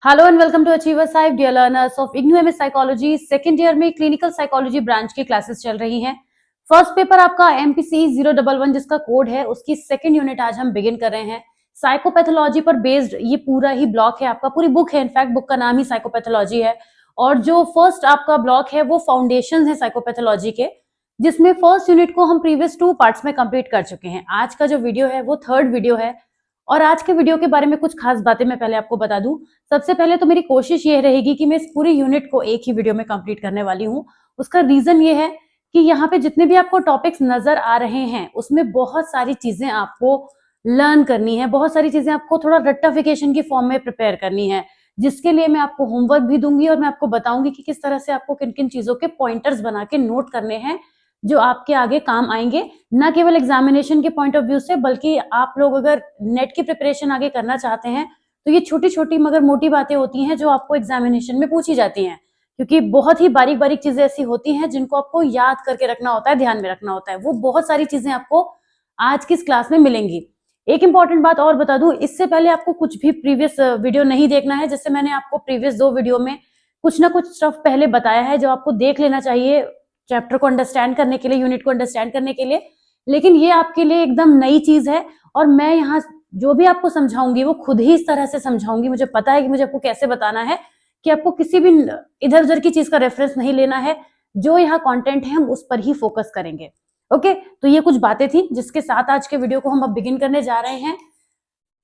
Hello and welcome to achiever साहिब dear learners of IGNU MS psychology. Second year में clinical psychology branch की classes चल रही हैं। फर्स्ट पेपर आपका एमपीसी 011 जिसका कोड है, उसकी सेकंड यूनिट आज हम बिगिन कर रहे हैं। साइकोपैथोलॉजी पर बेस्ड ये पूरा ही ब्लॉक है आपका, पूरी बुक है, इनफैक्ट बुक का नाम ही साइकोपैथोलॉजी है। और जो फर्स्ट आपका ब्लॉक है वो फाउंडेशन है साइकोपैथोलॉजी के, जिसमें फर्स्ट यूनिट को हम प्रीवियस 2 पार्ट्स में कंप्लीट कर चुके हैं। आज का जो वीडियो है वो थर्ड वीडियो है और आज के वीडियो के बारे में कुछ खास बातें मैं पहले आपको बता दूं। सबसे पहले तो मेरी कोशिश ये रहेगी कि मैं इस पूरी यूनिट को एक ही वीडियो में कंप्लीट करने वाली हूँ। उसका रीजन ये है कि यहाँ पे जितने भी आपको टॉपिक्स नजर आ रहे हैं उसमें बहुत सारी चीजें आपको लर्न करनी है, बहुत सारी चीजें आपको थोड़ा रट्टाफिकेशन की फॉर्म में प्रिपेयर करनी है, जिसके लिए मैं आपको होमवर्क भी दूंगी और मैं आपको बताऊंगी कि किस तरह से आपको किन किन चीजों के पॉइंटर्स बना के नोट करने हैं जो आपके आगे काम आएंगे, न केवल एग्जामिनेशन के पॉइंट ऑफ व्यू से, बल्कि आप लोग अगर नेट की प्रिपरेशन आगे करना चाहते हैं तो ये छोटी छोटी मगर मोटी बातें होती हैं जो आपको एग्जामिनेशन में पूछी जाती हैं, क्योंकि बहुत ही बारीक बारीक चीजें ऐसी होती हैं जिनको आपको याद करके रखना होता है, ध्यान में रखना होता है। वो बहुत सारी चीजें आपको आज की इस क्लास में मिलेंगी। एक इंपॉर्टेंट बात और बता दूं, इससे पहले आपको कुछ भी प्रीवियस वीडियो नहीं देखना है। जैसे मैंने आपको प्रीवियस 2 वीडियो में कुछ ना कुछ स्टफ पहले बताया है जो आपको देख लेना चाहिए चैप्टर को अंडरस्टैंड करने के लिए, यूनिट को अंडरस्टैंड करने के लिए। लेकिन ये आपके लिए एकदम नई चीज है और मैं यहाँ जो भी आपको समझाऊंगी वो खुद ही इस तरह से समझाऊंगी। मुझे पता है कि मुझे आपको कैसे बताना है कि आपको किसी भी इधर उधर की चीज का रेफरेंस नहीं लेना है। जो यहाँ कंटेंट है हम उस पर ही फोकस करेंगे। ओके, तो ये कुछ बातें थी जिसके साथ आज के वीडियो को हम अब बिगिन करने जा रहे हैं।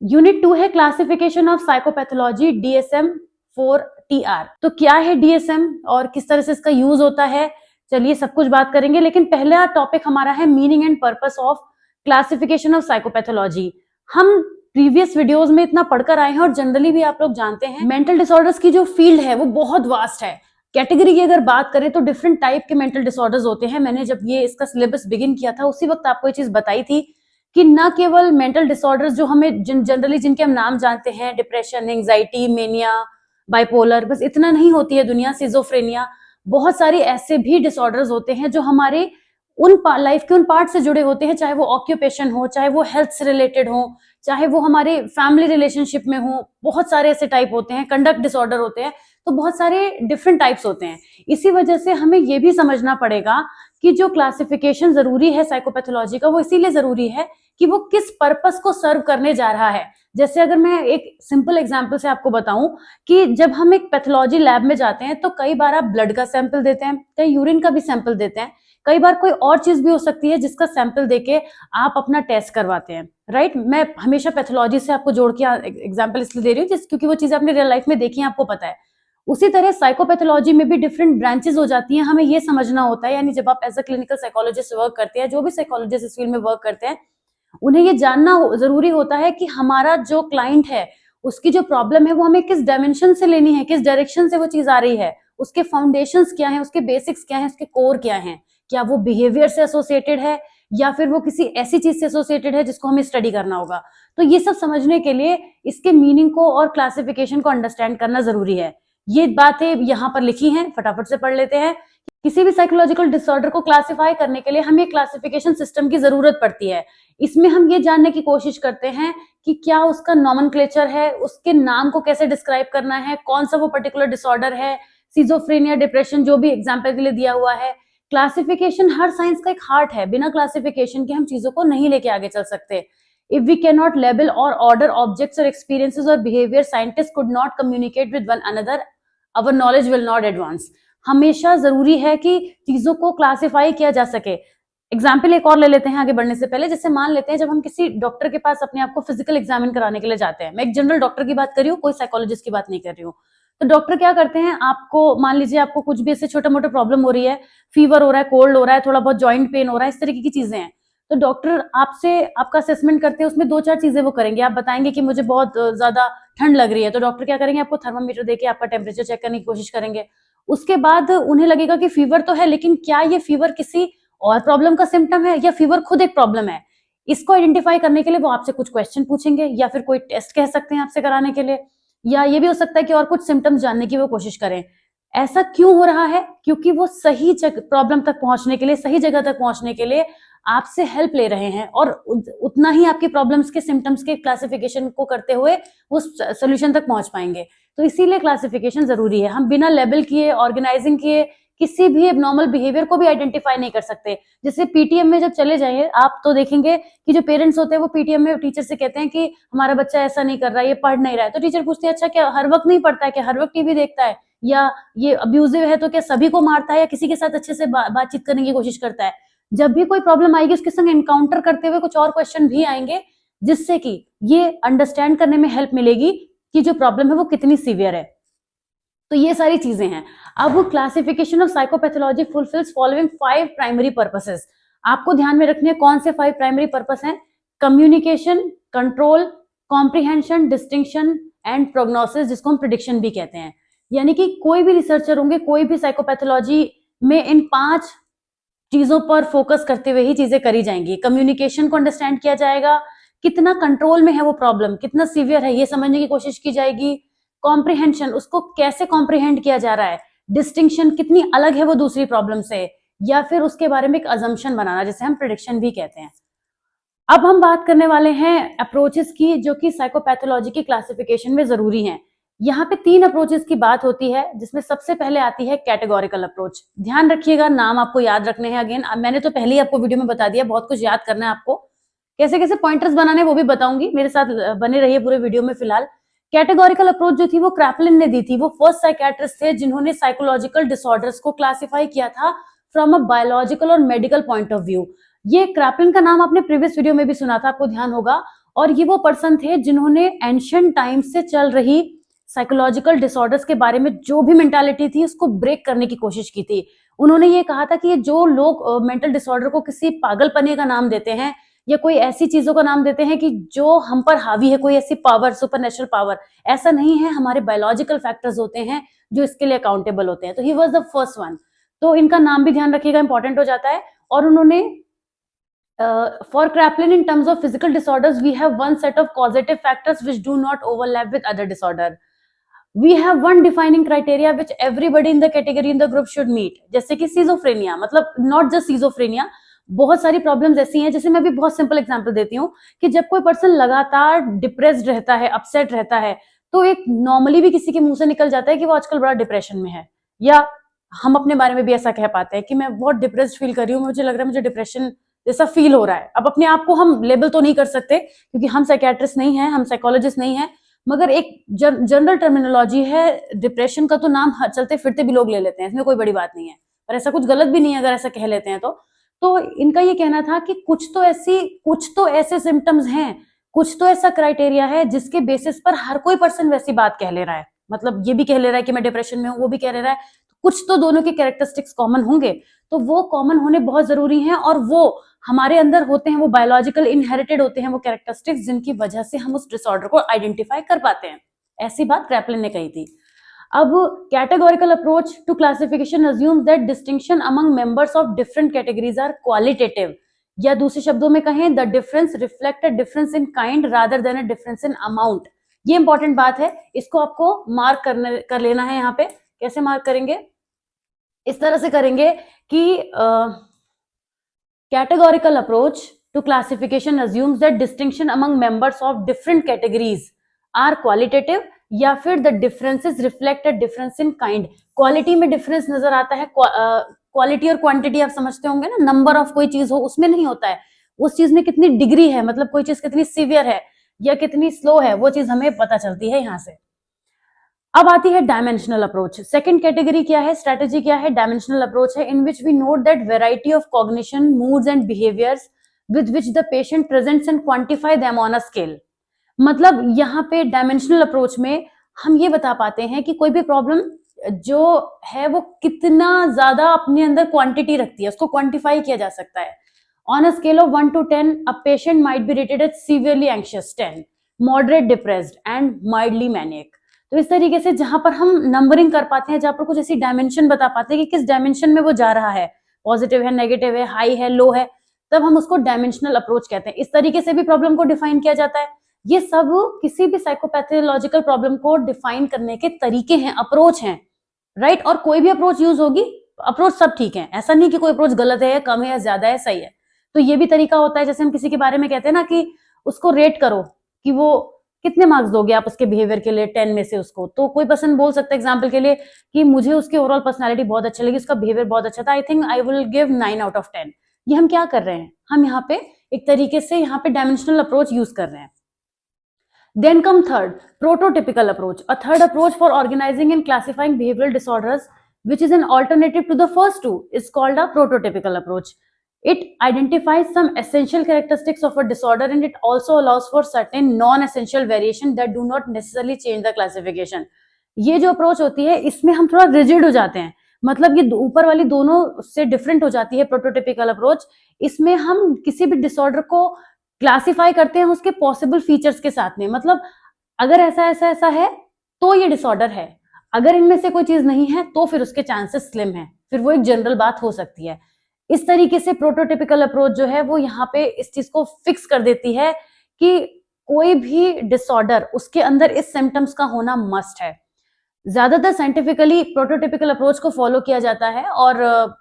यूनिट 2 है classification of psychopathology, DSM 4TR। तो क्या है DSM और किस तरह से इसका यूज होता है, चलिए सब कुछ बात करेंगे। लेकिन पहला टॉपिक हमारा है meaning and purpose of classification of psychopathology. हम प्रीवियस वीडियोस में इतना पढ़कर आए हैं और जनरली भी आप लोग जानते हैं मेंटल डिसऑर्डर्स की जो फील्ड है वो बहुत वास्ट है। कैटेगरी की अगर बात करें तो डिफरेंट टाइप के मेंटल डिसऑर्डर्स होते हैं। मैंने जब ये इसका सिलेबस बिगिन किया था उसी वक्त आपको ये चीज बताई थी कि न केवल मेंटल डिसऑर्डर्स जो हमें जनरली जिनके हम नाम जानते हैं, डिप्रेशन, एंजाइटी, मेनिया, बाइपोलर, बस इतना नहीं होती है दुनिया, सिजोफ्रेनिया, बहुत सारे ऐसे भी डिसऑर्डर्स होते हैं जो हमारे उन लाइफ के उन पार्ट से जुड़े होते हैं, चाहे वो ऑक्यूपेशन हो, चाहे वो हेल्थ से रिलेटेड हो, चाहे वो हमारे फैमिली रिलेशनशिप में हो। बहुत सारे ऐसे टाइप होते हैं, कंडक्ट डिसऑर्डर होते हैं, तो बहुत सारे डिफरेंट टाइप्स होते हैं। इसी वजह से हमें ये भी समझना पड़ेगा कि जो क्लासिफिकेशन जरूरी है साइकोपैथोलॉजी का वो इसीलिए जरूरी है कि वो किस पर्पस को सर्व करने जा रहा है। जैसे अगर मैं एक सिंपल एग्जांपल से आपको बताऊं कि जब हम एक पैथोलॉजी लैब में जाते हैं तो कई बार आप ब्लड का सैंपल देते हैं, कई यूरिन का भी सैंपल देते हैं, कई बार कोई और चीज भी हो सकती है जिसका सैंपल देके आप अपना टेस्ट करवाते हैं, राइट। मैं हमेशा पैथोलॉजी से आपको जोड़ के एग्जाम्पल इसलिए दे रही हूँ क्योंकि वो चीज आपने रियल लाइफ में देखी है, आपको पता है। उसी तरह साइकोपैथोलॉजी में भी डिफरेंट ब्रांचेस हो जाती हैं, हमें ये समझना होता है। यानी जब आप as a clinical psychologist work करते हैं, जो भी साइकोलॉजिस्ट इस फील्ड में वर्क करते हैं, उन्हें ये जानना जरूरी होता है कि हमारा जो क्लाइंट है उसकी जो प्रॉब्लम है वो हमें किस डायमेंशन से लेनी है, किस डायरेक्शन से वो चीज आ रही है, उसके फाउंडेशंस क्या है, उसके बेसिक्स क्या है, उसके कोर क्या है, क्या वो बिहेवियर से एसोसिएटेड है या फिर वो किसी ऐसी चीज से एसोसिएटेड है जिसको हमें स्टडी करना होगा। तो ये सब समझने के लिए इसके मीनिंग को और क्लासिफिकेशन को अंडरस्टैंड करना जरूरी है। ये बातें यहाँ पर लिखी हैं, फटाफट से पढ़ लेते हैं। किसी भी साइकोलॉजिकल डिसऑर्डर को क्लासिफाई करने के लिए हमें क्लासिफिकेशन सिस्टम की जरूरत पड़ती है। इसमें हम ये जानने की कोशिश करते हैं कि क्या उसका नॉमेनक्लेचर है, उसके नाम को कैसे डिस्क्राइब करना है, कौन सा वो पर्टिकुलर डिसऑर्डर है, सिजोफ्रेनिया, डिप्रेशन, जो भी एग्जाम्पल के लिए दिया हुआ है। क्लासिफिकेशन हर साइंस का एक हार्ट है, बिना क्लासिफिकेशन के हम चीजों को नहीं लेके आगे चल सकते। If we can not label और ऑर्डर ऑब्जेक्ट्स और एक्सपीरियंसेस और behaviour, scientist could not communicate with one another, our knowledge will not advance. हमेशा जरूरी है कि चीजों को क्लासिफाई किया जा सके। एग्जाम्पल एक और ले लेते हैं आगे बढ़ने से पहले। जैसे मान लेते हैं जब हम किसी डॉक्टर के पास अपने आप को फिजिकल एग्जामिन कराने के लिए जाते हैं, मैं एक जनरल डॉक्टर की बात कर रही हूँ, कोई साइकोलॉजिस्ट की बात नहीं कर रही हूँ। तो डॉक्टर क्या करते हैं, आपको मान लीजिए आपको कुछ भी ऐसे छोटा मोटा प्रॉब्लम हो रही है, फीवर हो रहा है, कोल्ड हो रहा है, थोड़ा बहुत जॉइंट पेन हो रहा है, इस तरीके की चीजें हैं। तो डॉक्टर आपसे आपका असेसमेंट करते हैं, उसमें 2-4 चीजें वो करेंगे। आप बताएंगे कि मुझे बहुत ज्यादा ठंड लग रही है, तो डॉक्टर क्या करेंगे, आपको थर्मामीटर देके आपका टेम्परेचर चेक करने की कोशिश करेंगे। उसके बाद उन्हें लगेगा कि फीवर तो है, लेकिन क्या ये फीवर किसी और प्रॉब्लम का सिम्टम है या फीवर खुद एक प्रॉब्लम है। इसको आइडेंटिफाई करने के लिए वो आपसे कुछ क्वेश्चन पूछेंगे या फिर कोई टेस्ट कह सकते हैं आपसे कराने के लिए, या ये भी हो सकता है कि और कुछ सिम्टम्स जानने की वो कोशिश करें। ऐसा क्यों हो रहा है, क्योंकि वो सही प्रॉब्लम तक पहुंचने के लिए, सही जगह तक पहुंचने के लिए आपसे हेल्प ले रहे हैं और उतना ही आपकी प्रॉब्लम्स के सिम्टम्स के क्लासिफिकेशन को करते हुए वो सोल्यूशन तक पहुंच पाएंगे। तो इसीलिए क्लासिफिकेशन जरूरी है। हम बिना लेबल किए, ऑर्गेनाइजिंग किए किसी भी एबनॉर्मल बिहेवियर को भी आइडेंटिफाई नहीं कर सकते। जैसे पीटीएम में जब चले जाइए आप तो देखेंगे कि जो पेरेंट्स होते हैं वो पीटीएम में टीचर से कहते हैं कि हमारा बच्चा ऐसा नहीं कर रहा है, ये पढ़ नहीं रहा है। तो टीचर पूछती है अच्छा क्या हर वक्त नहीं पढ़ता है, क्या हर वक्त टीवी देखता है, या ये अब्यूजिव है तो क्या सभी को मारता है, या किसी के साथ अच्छे से बातचीत करने की कोशिश करता है। जब भी कोई प्रॉब्लम आएगी उसके संग एनकाउंटर करते हुए कुछ और क्वेश्चन भी आएंगे, जिससे कि ये अंडरस्टैंड करने में हेल्प मिलेगी कि जो प्रॉब्लम है वो कितनी सीवियर है। तो ये सारी चीजें हैं। अब classification of psychopathology fulfils following 5 primary purposes. आपको ध्यान में रखने कौन से 5 प्राइमरी पर्पस हैं? Communication, control, comprehension, distinction and prognosis, जिसको हम प्रिडिक्शन भी कहते हैं। यानी कि कोई भी रिसर्चर होंगे, कोई भी साइकोपैथोलॉजी में इन 5 चीजों पर फोकस करते हुए ही चीजें करी जाएंगी। कम्युनिकेशन को अंडरस्टैंड किया जाएगा, कितना कंट्रोल में है वो प्रॉब्लम, कितना सीवियर है ये समझने की कोशिश की जाएगी। कॉम्प्रिहेंशन, उसको कैसे कॉम्प्रिहेंड किया जा रहा है। डिस्टिंक्शन, कितनी अलग है वो दूसरी प्रॉब्लम से, या फिर उसके बारे में एक अजम्पशन बनाना, जिसे हम प्रेडिक्शन भी कहते हैं। अब हम बात करने वाले हैं अप्रोचेस की, जो कि साइकोपैथोलॉजी की क्लासिफिकेशन में जरूरी हैं। यहाँ पे 3 अप्रोचेस की बात होती है, जिसमें सबसे पहले आती है कैटेगोरिकल अप्रोच। ध्यान रखिएगा, नाम आपको याद रखने हैं। अगेन मैंने तो पहले ही आपको वीडियो में बता दिया, बहुत कुछ याद करना है आपको। कैसे कैसे पॉइंटर्स बनाने वो भी बताऊंगी, मेरे साथ बने रहिए पूरे वीडियो में। फिलहाल कैटेगोरिकल अप्रोच जो थी वो क्रैपलिन ने दी थी। वो फर्स्ट साइकियाट्रिस्ट थे जिन्होंने साइकोलॉजिकल डिसऑर्डर्स को क्लासिफाई किया था फ्रॉम अ बायोलॉजिकल और मेडिकल पॉइंट ऑफ व्यू। ये क्रैपलिन का नाम आपने प्रीवियस वीडियो में भी सुना था, आपको ध्यान होगा। और ये वो पर्सन थे जिन्होंने एंशिएंट टाइम से चल रही साइकोलॉजिकल डिसऑर्डर्स के बारे में जो भी मेंटालिटी थी उसको ब्रेक करने की कोशिश की थी। उन्होंने ये कहा था कि ये जो लोग मेंटल डिसऑर्डर को किसी पागलपने का नाम देते हैं या कोई ऐसी चीजों का नाम देते हैं कि जो हम पर हावी है, कोई ऐसी पावर, सुपरनेचुरल पावर, ऐसा नहीं है। हमारे बायोलॉजिकल फैक्टर्स होते हैं जो इसके लिए अकाउंटेबल होते हैं। तो he was the first one. तो इनका नाम भी ध्यान रखिएगा, इंपॉर्टेंट हो जाता है। और उन्होंने for Kraepelin in terms of physical disorders we have one set of causative factors which do not overlap with other disorder. We have one defining criteria which everybody in the category in the group should meet। जैसे कि schizophrenia, मतलब not just schizophrenia, बहुत सारी problems ऐसी हैं। जैसे मैं अभी बहुत सिंपल एग्जांपल देती हूँ कि जब कोई पर्सन लगातार डिप्रेस्ड रहता है, अपसेट रहता है, तो एक नॉर्मली भी किसी के मुंह से निकल जाता है कि वो आजकल बड़ा डिप्रेशन में है। या हम अपने बारे में भी ऐसा कह पाते हैं कि मैं बहुत डिप्रेस्ड फील कर रही हूँ, मुझे लग रहा है मुझे डिप्रेशन जैसा फील हो रहा है। अब अपने आप को हम लेबल तो नहीं कर सकते क्योंकि हम साइकियाट्रिस्ट नहीं है, हम साइकोलॉजिस्ट नहीं है, मगर एक जनरल टर्मिनोलॉजी है। डिप्रेशन का तो नाम चलते फिरते भी लोग ले लेते हैं, इसमें कोई बड़ी बात नहीं है, पर ऐसा कुछ गलत भी नहीं है अगर ऐसा कह लेते हैं तो इनका ये कहना था कि कुछ तो ऐसे सिम्टम्स हैं, कुछ तो ऐसा क्राइटेरिया है जिसके बेसिस पर हर कोई पर्सन वैसी बात कह ले रहा है। मतलब ये भी कह ले रहा है कि मैं डिप्रेशन में हूँ, वो भी कह ले रहा है, कुछ तो दोनों के कैरेक्टरिस्टिक्स कॉमन होंगे। तो वो कॉमन होने बहुत जरूरी हैं और वो हमारे अंदर होते हैं, वो बायोलॉजिकल इनहेरिटेड होते हैं वो कैरेक्टरिस्टिक्स, जिनकी वजह से हम उस डिसऑर्डर को आइडेंटिफाई कर पाते हैं। ऐसी बात क्रैपलिन ने कही थी। अब categorical approach to classification assumes that distinction among members of different categories are qualitative, या दूसरे शब्दों में कहें the difference reflect a difference in kind rather than a difference in amount. ये इंपॉर्टेंट बात है, इसको आपको मार्क कर लेना है। यहाँ पे कैसे मार्क करेंगे? इस तरह से करेंगे कि categorical approach to classification assumes that distinction among members of different categories are qualitative, या फिर the differences reflect a difference in kind। Quality में डिफरेंस नजर आता है, क्वालिटी और क्वांटिटी आप समझते होंगे ना, नंबर ऑफ कोई चीज हो उसमें नहीं होता है, उस चीज में कितनी डिग्री है, मतलब कोई चीज कितनी सीवियर है या कितनी स्लो है, वो चीज हमें पता चलती है यहाँ से। अब आती है डायमेंशनल अप्रोच। सेकंड कैटेगरी क्या है, स्ट्रेटेजी क्या है? डायमेंशनल अप्रोच है in which we note that variety of cognition, moods and behaviours with which the patient presents and quantify them on a scale. मतलब यहाँ पे डायमेंशनल अप्रोच में हम ये बता पाते हैं कि कोई भी प्रॉब्लम जो है वो कितना ज्यादा अपने अंदर क्वांटिटी रखती है, उसको क्वांटिफाई किया जा सकता है। On a scale of 1 to 10 a patient might be rated as severely anxious 10, moderate depressed and mildly manic. तो इस तरीके से जहां पर हम नंबरिंग कर पाते हैं, जहां पर कुछ ऐसी डायमेंशन बता पाते हैं कि किस डायमेंशन में वो जा रहा है, पॉजिटिव है, नेगेटिव है, हाई है, लो है, तब हम उसको डायमेंशनल अप्रोच कहते हैं। इस तरीके से भी प्रॉब्लम को डिफाइन किया जाता है। ये सब किसी भी साइकोपैथोलॉजिकल प्रॉब्लम को डिफाइन करने के तरीके हैं, अप्रोच हैं, राइट। और कोई भी अप्रोच यूज होगी, अप्रोच सब ठीक है, ऐसा नहीं कि कोई अप्रोच गलत है या कम है या ज्यादा है, सही है। तो ये भी तरीका होता है, जैसे हम किसी के बारे में कहते हैं ना कि उसको रेट करो कि वो कितने मार्क्स दोगे आप उसके बिहेवियर के लिए 10 में से उसको? तो कोई पर्सन बोल सकता है एग्जाम्पल के लिए कि मुझे उसकी ओवरऑल पर्सनैलिटी बहुत अच्छी लगी, उसका बिहेवियर बहुत अच्छा था, I think I will give 9 out of 10। ये हम क्या कर रहे हैं, हम यहाँ पे एक तरीके से यहाँ पे डायमेंशनल अप्रोच यूज कर रहे हैं। Then come third, prototypical approach. A third approach for organizing and classifying behavioral disorders, which is an alternative to the first two, is called a prototypical approach. It identifies some essential characteristics of a disorder and it also allows for certain non-essential variation that do not necessarily change the classification. ये जो approach होती है इसमें हम थोड़ा rigid हो जाते हैं, मतलब ये ऊपर वाली दोनों से डिफरेंट हो जाती है प्रोटोटिपिकल अप्रोच। इसमें हम किसी भी डिसऑर्डर को क्लासिफाई करते हैं उसके पॉसिबल फीचर्स के साथ में, मतलब अगर ऐसा ऐसा ऐसा है तो ये डिसऑर्डर है, अगर इनमें से कोई चीज नहीं है तो फिर उसके चांसेस स्लिम है, फिर वो एक जनरल बात हो सकती है। इस तरीके से प्रोटोटिपिकल अप्रोच जो है वो यहाँ पे इस चीज को फिक्स कर देती है कि कोई भी डिसऑर्डर उसके अंदर इस सिम्टम्स का होना मस्ट है। ज्यादातर साइंटिफिकली प्रोटोटिपिकल अप्रोच को फॉलो किया जाता है और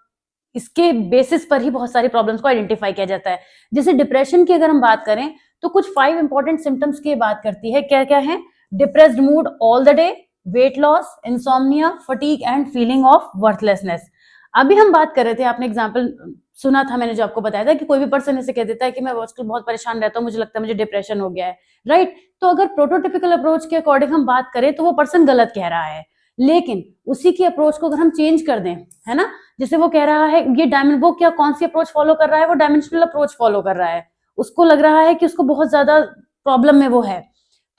इसके बेसिस पर ही बहुत सारी प्रॉब्लम्स को आइडेंटिफाई किया जाता है। जैसे डिप्रेशन की अगर हम बात करें तो कुछ 5 इंपॉर्टेंट सिम्टम्स की बात करती है। क्या क्या है? Depressed mood all the day, weight loss, insomnia, fatigue and feeling of worthlessness. अभी हम बात कर रहे थे, आपने एग्जाम्पल सुना था, मैंने जो आपको बताया था कि कोई भी पर्सन ऐसे कह देता है कि मैं आजकल बहुत परेशान रहता हूँ, मुझे लगता है मुझे डिप्रेशन हो गया है, राइट? तो अगर प्रोटोटिपिकल अप्रोच के अकॉर्डिंग हम बात करें तो वो पर्सन गलत कह रहा है, लेकिन उसी की अप्रोच को अगर हम चेंज कर दें, है ना, जैसे वो कह रहा है ये डायमेंशन, वो क्या कौन सी अप्रोच फॉलो कर रहा है? वो डायमेंशनल अप्रोच फॉलो कर रहा है। उसको लग रहा है कि उसको बहुत ज्यादा प्रॉब्लम में वो है,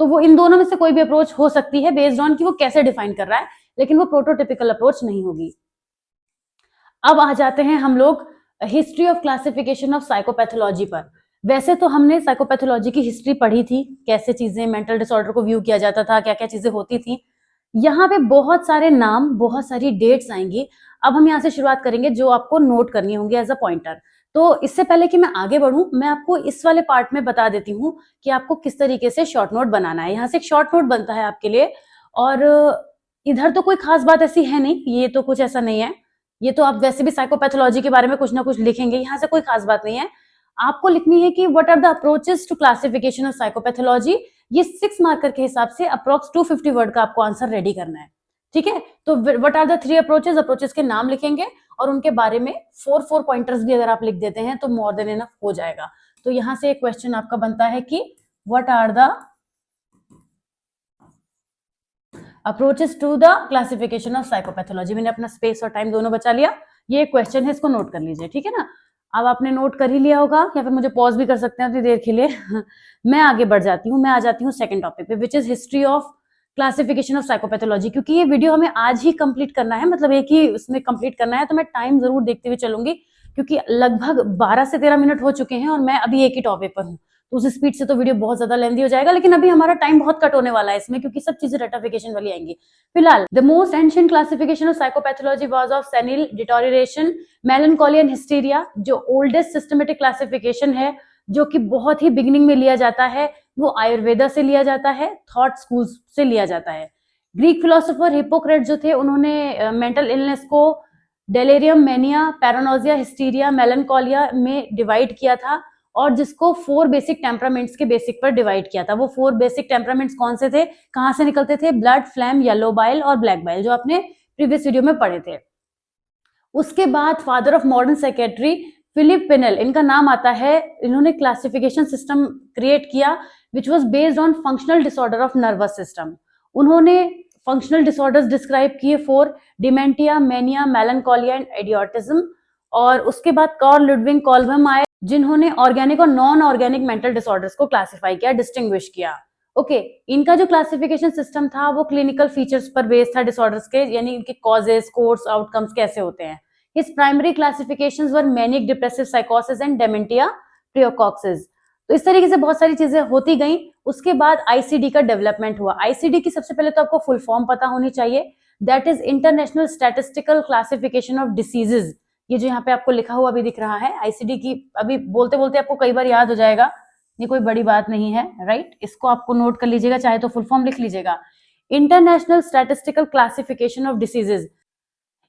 तो वो इन दोनों में से कोई भी अप्रोच हो सकती है बेस्ड ऑन कि वो कैसे डिफाइन कर रहा है, लेकिन वो प्रोटोटिपिकल अप्रोच नहीं होगी। अब आ जाते हैं हम लोग history of classification of psychopathology पर। वैसे तो हमने साइकोपैथोलॉजी की हिस्ट्री पढ़ी थी, कैसे चीजें मेंटल डिसऑर्डर को व्यू किया जाता था, क्या क्या चीजें होती थी। यहाँ पे बहुत सारे नाम, बहुत सारी डेट्स आएंगी। अब हम यहाँ से शुरुआत करेंगे जो आपको नोट करनी होंगी एज अ पॉइंटर। तो इससे पहले कि मैं आगे बढ़ूं, मैं आपको इस वाले पार्ट में बता देती हूँ कि आपको किस तरीके से शॉर्ट नोट बनाना है। यहाँ से एक शॉर्ट नोट बनता है आपके लिए, और इधर तो कोई खास बात ऐसी है नहीं, ये तो कुछ ऐसा नहीं है, ये तो आप वैसे भी साइकोपैथोलॉजी के बारे में कुछ ना कुछ लिखेंगे, यहाँ से कोई खास बात नहीं है। आपको लिखनी है कि what are the approaches to classification of psychopathology. ये 6 मार्कर के हिसाब से अप्रोक्स 250 वर्ड का आपको आंसर रेडी करना है, ठीक है? तो what are the 3 approaches, approaches के नाम लिखेंगे और उनके बारे में 4 पॉइंटर्स भी अगर आप लिख देते हैं तो मोर देन इनफ हो जाएगा। तो यहां से एक क्वेश्चन आपका बनता है कि what are the approaches to the classification of psychopathology. मैंने अपना स्पेस और टाइम दोनों बचा लिया, ये एक क्वेश्चन है, इसको नोट कर लीजिए, ठीक है ना? अब आपने नोट कर ही लिया होगा, या फिर मुझे पॉज भी कर सकते हैं उतनी देर के लिए। मैं आगे बढ़ जाती हूँ, मैं आ जाती हूँ सेकंड टॉपिक पे, which is history of classification of psychopathology. क्योंकि ये वीडियो हमें आज ही कंप्लीट करना है, मतलब एक ही उसमें कंप्लीट करना है, तो मैं टाइम जरूर देखते हुए चलूंगी, क्योंकि लगभग 12 से 13 मिनट हो चुके हैं और मैं अभी एक ही टॉपिक पर हूँ, तो उस स्पीड से तो वीडियो बहुत ज्यादा लेंदी हो जाएगा। लेकिन अभी हमारा टाइम बहुत कट होने वाला है इसमें, क्योंकि सब चीजें रेटिफिकेशन वाली आएंगी। फिलहाल the most ancient classification of psychopathology was of senile deterioration, melancholy and hysteria. जो ओल्डेस्ट सिस्टमेटिक क्लासिफिकेशन है, जो कि बहुत ही बिगिनिंग में लिया जाता है, वो आयुर्वेदा से लिया जाता है, थॉट स्कूल्स से लिया जाता है। ग्रीक फिलोसोफर हिप्पोक्रेट जो थे, उन्होंने मेंटल इलनेस को डेलेरियम, मेनिया, पैरानोजिया, हिस्टीरिया, मेलनकॉलिया में डिवाइड किया था, और जिसको 4 बेसिक टेम्परामेंट्स के बेसिक पर डिवाइड किया था। वो 4 बेसिक टेम्परामेंट्स कौन से थे, कहां से निकलते थे? ब्लड, फ्लैम, येलो बाइल और ब्लैक बाइल, जो आपने प्रीवियस वीडियो में पढ़े थे। उसके बाद father of modern psychiatry Philippe Pinel, इनका नाम आता है। इन्होंने क्लासिफिकेशन सिस्टम क्रिएट किया which was based on functional disorder of nervous system. उन्होंने फंक्शनल डिसऑर्डर्स डिस्क्राइब किए 4, dementia, mania, melancholia and idiotism. और उसके बाद कार्ल लुडविग कोलबम आए, जिन्होंने ऑर्गेनिक और नॉन ऑर्गेनिक मेंटल डिसऑर्डर्स को क्लासिफाई किया, डिस्टिंग्विश किया। ओके, इनका जो क्लासिफिकेशन सिस्टम था वो क्लिनिकल फीचर्स पर बेस्ड था डिसऑर्डर्स के, यानी इनके कॉजेस, कोर्स, आउटकम्स कैसे होते हैं। His primary classifications were manic depressive psychosis and dementia praecoxis। तो इस तरीके से बहुत सारी चीजें होती गई। उसके बाद आईसीडी का डेवलपमेंट हुआ। आईसीडी की सबसे पहले तो आपको फुल फॉर्म पता होनी चाहिए, that is international statistical classification of diseases. ये जो यहाँ पे आपको लिखा हुआ भी दिख रहा है, आईसीडी की अभी बोलते बोलते आपको कई बार याद हो जाएगा, ये कोई बड़ी बात नहीं है, राइट? इसको आपको नोट कर लीजिएगा, चाहे तो फुल फॉर्म लिख लीजिएगा। International statistical classification of diseases,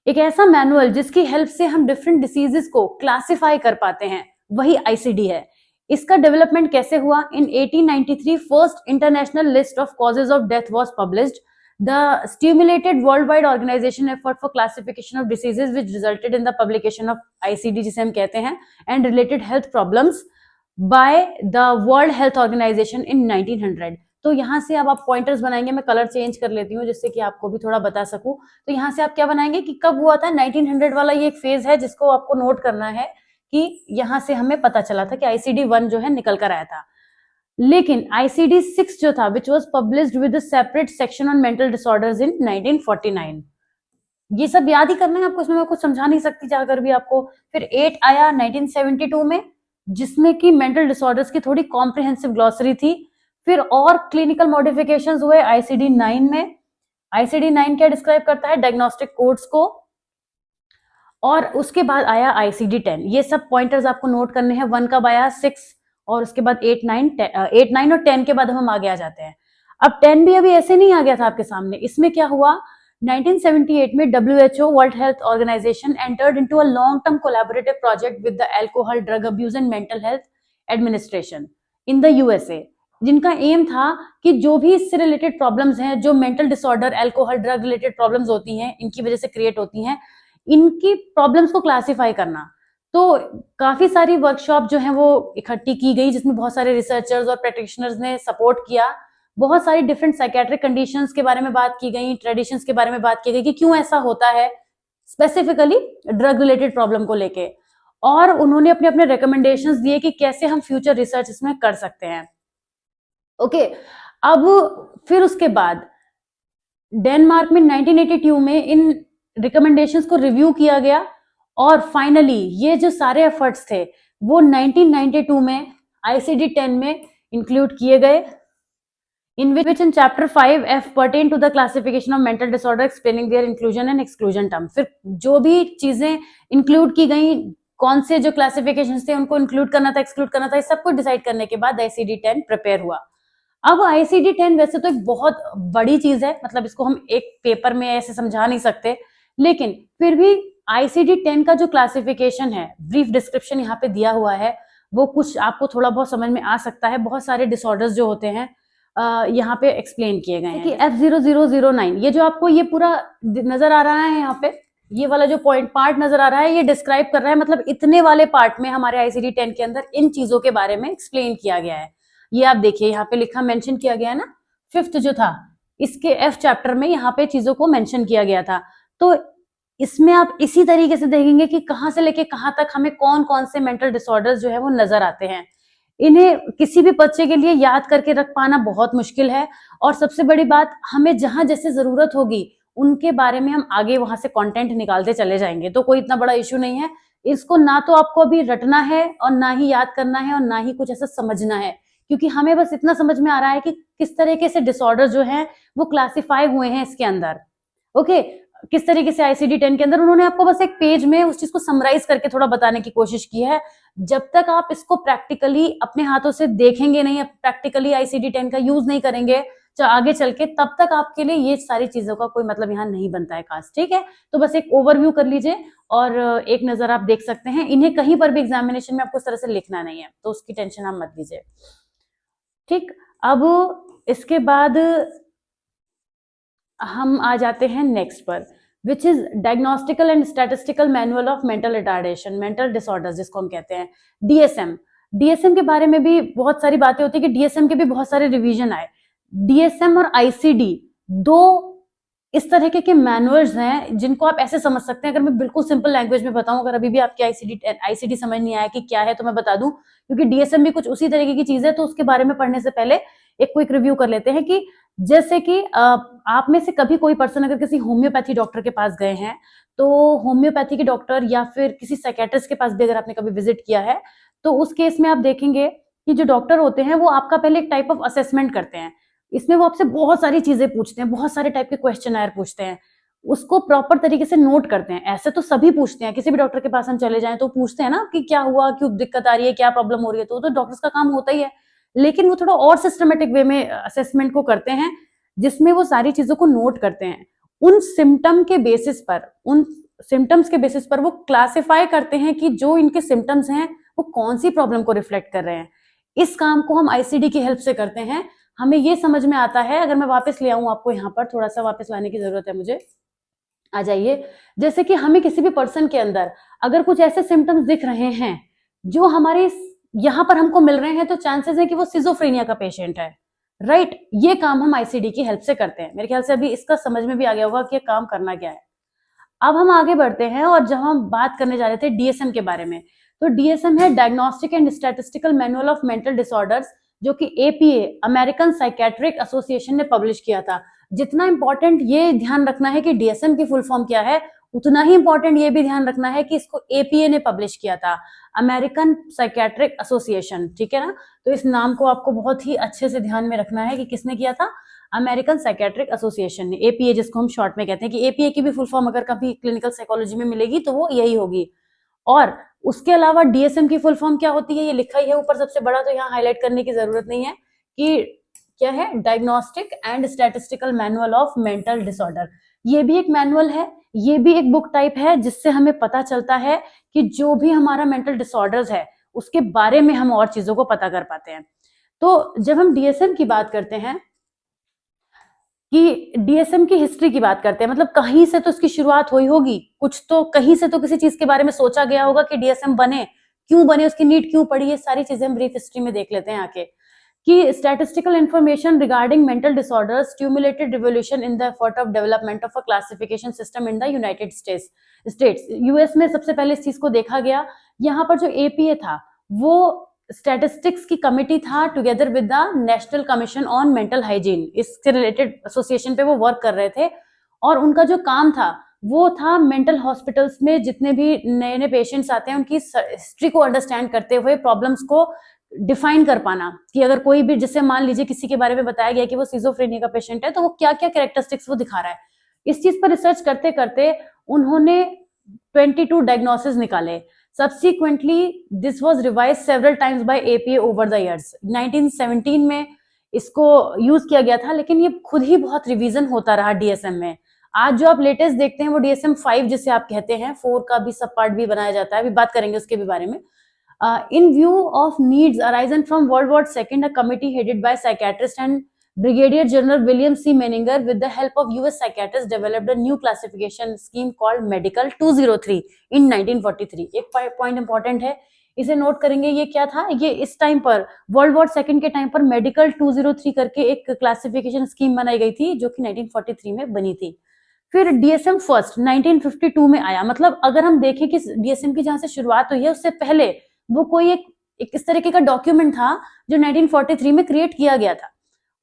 एक ऐसा मैनुअल जिसकी हेल्प से हम डिफरेंट डिसीजेस को क्लासिफाई कर पाते हैं, वही आईसीडी है। इसका डेवलपमेंट कैसे हुआ? इन 1893 first international list of causes of death was published. The stimulated worldwide organization effort for classification of diseases which resulted in the publication of ICD जिसे हम कहते हैं and related health problems by the World Health Organization in 1900. तो यहाँ से अब आप pointers बनाएंगे, मैं कलर चेंज कर लेती हूँ जिससे कि आपको भी थोड़ा बता सकूं. तो यहाँ से आप क्या बनाएंगे कि कब हुआ था? 1900 वाला ये एक फेज है जिसको आपको नोट करना है कि यहाँ से हमें पता चला था कि ICD-1 जो है निकल कर आया था. लेकिन ICD-6 जो था which was published with a separate section on mental disorders इन 1949. ये सब याद ही करना है आपको, इसमें मैं कुछ समझा नहीं सकती जाकर भी आपको. फिर 8 आया 1972 में जिसमें कि मेंटल डिसऑर्डर्स की थोड़ी कॉम्प्रिहेंसिव ग्लॉसरी थी. फिर और क्लिनिकल मॉडिफिकेशंस हुए ICD-9 में. ICD-9 क्या डिस्क्राइब करता है? डायग्नोस्टिक कोड्स को. और उसके बाद आया ICD-10. ये सब पॉइंटर्स आपको नोट करने हैं. 1 कब आया? 6. और उसके बाद 8, 9 और 10 के बाद हम आगे आ जाते हैं. अब 10 भी अभी ऐसे नहीं आ गया था आपके सामने. इसमें क्या हुआ? 1978 में WHO world health organization entered into a long term collaborative project with the alcohol drug abuse and mental health administration in the USA, जिनका एम था कि जो भी इससे रिलेटेड प्रॉब्लम्स हैं, जो mental disorder, alcohol drug related problems होती हैं, इनकी वजह से क्रिएट होती हैं, इनकी प्रॉब्लम्स को क्लासिफाई करना. तो काफी सारी वर्कशॉप जो है वो इकट्ठी की गई जिसमें बहुत सारे रिसर्चर्स और प्रैक्टिशनर्स ने सपोर्ट किया. बहुत सारी डिफरेंट साइकेट्रिक कंडीशंस के बारे में बात की गई, ट्रेडिशंस के बारे में बात की गई कि क्यों ऐसा होता है, स्पेसिफिकली ड्रग रिलेटेड प्रॉब्लम को लेके. और उन्होंने अपने अपने रिकमेंडेशंस दिए कि कैसे हम फ्यूचर रिसर्च इसमें कर सकते हैं. ओके, अब फिर उसके बाद डेनमार्क में 1982 में इन रिकमेंडेशंस को रिव्यू किया गया और फाइनली ये जो सारे एफर्ट्स थे वो 1992 में ICD-10 में इंक्लूड किए गए. in which in chapter 5F pertain to the classification of mental disorder explaining their inclusion and exclusion term. फिर जो भी चीजें इंक्लूड की गई, कौन से जो क्लासिफिकेशंस थे उनको इंक्लूड करना था, एक्सक्लूड करना था, इस सब को डिसाइड करने के बाद ICD-10 प्रिपेयर हुआ. अब ICD-10 वैसे तो एक बहुत बड़ी चीज है, मतलब इसको हम एक पेपर में ऐसे समझा नहीं सकते, लेकिन फिर भी ICD-10 का जो क्लासिफिकेशन है, ब्रीफ डिस्क्रिप्शन यहाँ पे दिया हुआ है, वो कुछ आपको थोड़ा बहुत समझ में आ सकता है. बहुत सारे डिसऑर्डर्स जो होते हैं यहाँ पे एक्सप्लेन किए गए हैं कि F0009, ये जो आपको ये पूरा नजर आ रहा है, यहाँ पे ये वाला जो पॉइंट पार्ट नजर आ रहा है, ये डिस्क्राइब कर रहा है, मतलब इतने वाले पार्ट में हमारे ICD-10 के अंदर इन चीजों के बारे में एक्सप्लेन किया गया है. ये आप देखिए यहाँ पे लिखा, मेंशन किया गया है ना, 5th जो था इसके F चैप्टर में यहाँ पे चीजों को मेंशन किया गया था. तो इसमें आप इसी तरीके से देखेंगे कि कहाँ से लेके कहाँ तक हमें कौन कौन से मेंटल डिसऑर्डर्स जो है वो नजर आते हैं. इन्हें किसी भी बच्चे के लिए याद करके रख पाना बहुत मुश्किल है. और सबसे बड़ी बात, हमें जहां जैसे जरूरत होगी उनके बारे में हम आगे वहां से कंटेंट निकालते चले जाएंगे, तो कोई इतना बड़ा इश्यू नहीं है. इसको ना तो आपको अभी रटना है और ना ही याद करना है और ना ही कुछ ऐसा समझना है, क्योंकि हमें बस इतना समझ में आ रहा है कि किस तरीके से डिसऑर्डर जो है वो क्लासिफाई हुए हैं इसके अंदर. ओके, किस तरीके से ICD-10 के अंदर उन्होंने आपको बस एक पेज में उस चीज को समराइज करके थोड़ा बताने की कोशिश की है. जब तक आप इसको प्रैक्टिकली अपने हाथों से देखेंगे नहीं, प्रैक्टिकली ICD-10 का यूज नहीं करेंगे आगे चल के, तब तक आपके लिए ये सारी चीजों का कोई मतलब यहाँ नहीं बनता है खास. ठीक है, तो बस एक ओवरव्यू कर लीजिए और एक नजर आप देख सकते हैं. इन्हें कहीं पर भी एग्जामिनेशन में आपको इस तरह से लिखना नहीं है, तो उसकी टेंशन आप मत लीजिए. ठीक, अब इसके बाद हम आ जाते हैं नेक्स्ट पर, which is diagnostical and statistical manual of mental retardation, mental disorders जिसको हम कहते हैं. DSM के बारे में भी बहुत सारी बातें होती है कि DSM के भी बहुत सारे रिवीजन आए. DSM और ICD दो इस तरह के मैनुअल्स हैं जिनको आप ऐसे समझ सकते हैं. अगर मैं बिल्कुल सिंपल लैंग्वेज में बताऊं, अगर अभी भी आपकी ICD समझ नहीं आया कि क्या है, तो मैं बता दूं, क्योंकि DSM भी कुछ उसी तरीके की चीज है. तो उसके बारे में पढ़ने से पहले एक क्विक रिव्यू कर लेते हैं कि जैसे कि आप में से कभी कोई पर्सन अगर किसी होम्योपैथी डॉक्टर के पास गए हैं, तो होम्योपैथी के डॉक्टर या फिर किसी साइकेट्रिस्ट के पास भी अगर आपने कभी विजिट किया है, तो उस केस में आप देखेंगे कि जो डॉक्टर होते हैं वो आपका पहले एक टाइप ऑफ असेसमेंट करते हैं. इसमें वो आपसे बहुत सारी चीजें पूछते हैं, बहुत सारे टाइप के क्वेश्चनर पूछते हैं, उसको प्रॉपर तरीके से नोट करते हैं. ऐसे तो सभी पूछते हैं, किसी भी डॉक्टर के पास हम चले जाएं तो पूछते हैं ना कि क्या हुआ, क्यों दिक्कत आ रही है, क्या प्रॉब्लम हो रही है, तो डॉक्टर्स का काम होता ही है. लेकिन वो थोड़ा और सिस्टमेटिक वे में असेसमेंट को करते हैं, जिसमें वो सारी चीजों को नोट करते हैं. उन सिम्टम्स के बेसिस पर वो क्लासिफाई करते हैं कि जो इनके सिम्टम्स हैं वो कौन सी प्रॉब्लम को रिफ्लेक्ट कर रहे हैं. इस काम को हम आईसीडी की हेल्प से करते हैं। हमें ये समझ में आता है, अगर मैं वापस ले आऊं आपको, यहाँ पर थोड़ा सा वापस लाने की जरूरत है मुझे, आ जाइए। जैसे कि हमें किसी भी पर्सन के अंदर अगर कुछ ऐसे सिम्टम्स दिख रहे हैं जो हमारे यहाँ पर हमको मिल रहे हैं, तो चांसेस है कि वो सिजोफ्रेनिया का पेशेंट है, राइट। ये काम हम आईसीडी की हेल्प से करते हैं। मेरे ख्याल से अभी इसका समझ में भी आ गया होगा कि ये काम करना क्या है। अब हम आगे बढ़ते हैं, और जब हम बात करने जा रहे थे डीएसएम के बारे में, तो डीएसएम है diagnostic and statistical manual of mental disorders, जो कि एपीए अमेरिकन साइकेट्रिक एसोसिएशन ने पब्लिश किया था। जितना इंपॉर्टेंट ये ध्यान रखना है कि डीएसएम की फुल फॉर्म क्या है, उतना ही इंपॉर्टेंट ये भी ध्यान रखना है कि इसको एपीए ने पब्लिश किया था, अमेरिकन साइकेट्रिक एसोसिएशन, ठीक है ना। तो इस नाम को आपको बहुत ही अच्छे से ध्यान में रखना है कि किसने किया था, अमेरिकन साइकेट्रिक एसोसिएशन ने, एपीए जिसको हम शॉर्ट में कहते हैं, कि एपीए की भी फुल फॉर्म अगर कभी क्लिनिकल साइकोलॉजी में मिलेगी तो वो यही होगी। और उसके अलावा डीएसएम की फुल फॉर्म क्या होती है, ये लिखा ही है ऊपर सबसे बड़ा, तो यहाँ हाईलाइट करने की जरूरत नहीं है कि क्या है, diagnostic and statistical manual of mental disorder. ये भी एक मैनुअल है, ये भी एक बुक टाइप है, जिससे हमें पता चलता है कि जो भी हमारा मेंटल डिसऑर्डर्स है उसके बारे में हम और चीजों को पता कर पाते हैं। तो जब हम डीएसएम की बात करते हैं, कि डीएसएम की हिस्ट्री की बात करते हैं, मतलब कहीं से तो इसकी शुरुआत हुई होगी, कुछ तो कहीं से तो किसी चीज के बारे में सोचा गया होगा कि डीएसएम बने, क्यों बने, उसकी नीड क्यों पड़ी, ये सारी चीजें हम ब्रीफ हिस्ट्री में देख लेते हैं आके। कि statistical information regarding mental disorders stimulated revolution in the effort of development of a classification system in the United states. US में सबसे पहले इस चीज को देखा गया। यहाँ पर जो एपीए था वो स्टैटिस्टिक्स की कमिटी था, together with the national commission on mental hygiene, इससे रिलेटेड एसोसिएशन पे वो वर्क कर रहे थे। और उनका जो काम था वो था मेंटल हॉस्पिटल्स में जितने भी नए नए पेशेंट्स आते हैं उनकी हिस्ट्री को अंडरस्टैंड करते हुए प्रॉब्लम्स को डिफाइन कर पाना, कि अगर कोई भी, जैसे मान लीजिए किसी के बारे में बताया गया कि वो सिजोफ्रेनिया का पेशेंट है, तो वो क्या क्या कैरेक्टरिस्टिक्स वो दिखा रहा है। इस चीज पर रिसर्च करते करते उन्होंने 22 डायग्नोसिस निकाले। Subsequently, this was revised several times by APA over the years. 1917 में इसको यूज किया गया था, लेकिन ये खुद ही बहुत रिवीजन होता रहा डीएसएम में। आज जो आप लेटेस्ट देखते हैं वो डीएसएम 5 जिसे आप कहते हैं, 4 का भी सब पार्ट भी बनाया जाता है, अभी बात करेंगे उसके भी बारे में। In view of needs arising from World War II, a committee headed by psychiatrist and Brigadier General William C. Menninger, with the help of US psychiatrists, developed a new classification scheme called Medical 203 in 1943. एक point important है, इसे note करेंगे। ये क्या था, ये इस time पर वर्ल्ड वॉर सेकंड के टाइम पर मेडिकल 203 करके एक क्लासिफिकेशन स्कीम बनाई गई थी, जो कि 1943 में बनी थी। फिर डीएसएम फर्स्ट 1952 में आया। मतलब अगर हम देखें कि डीएसएम की जहां से शुरुआत हुई है, उससे पहले वो कोई एक इस तरीके का डॉक्यूमेंट था जो 1943 में क्रिएट किया गया था,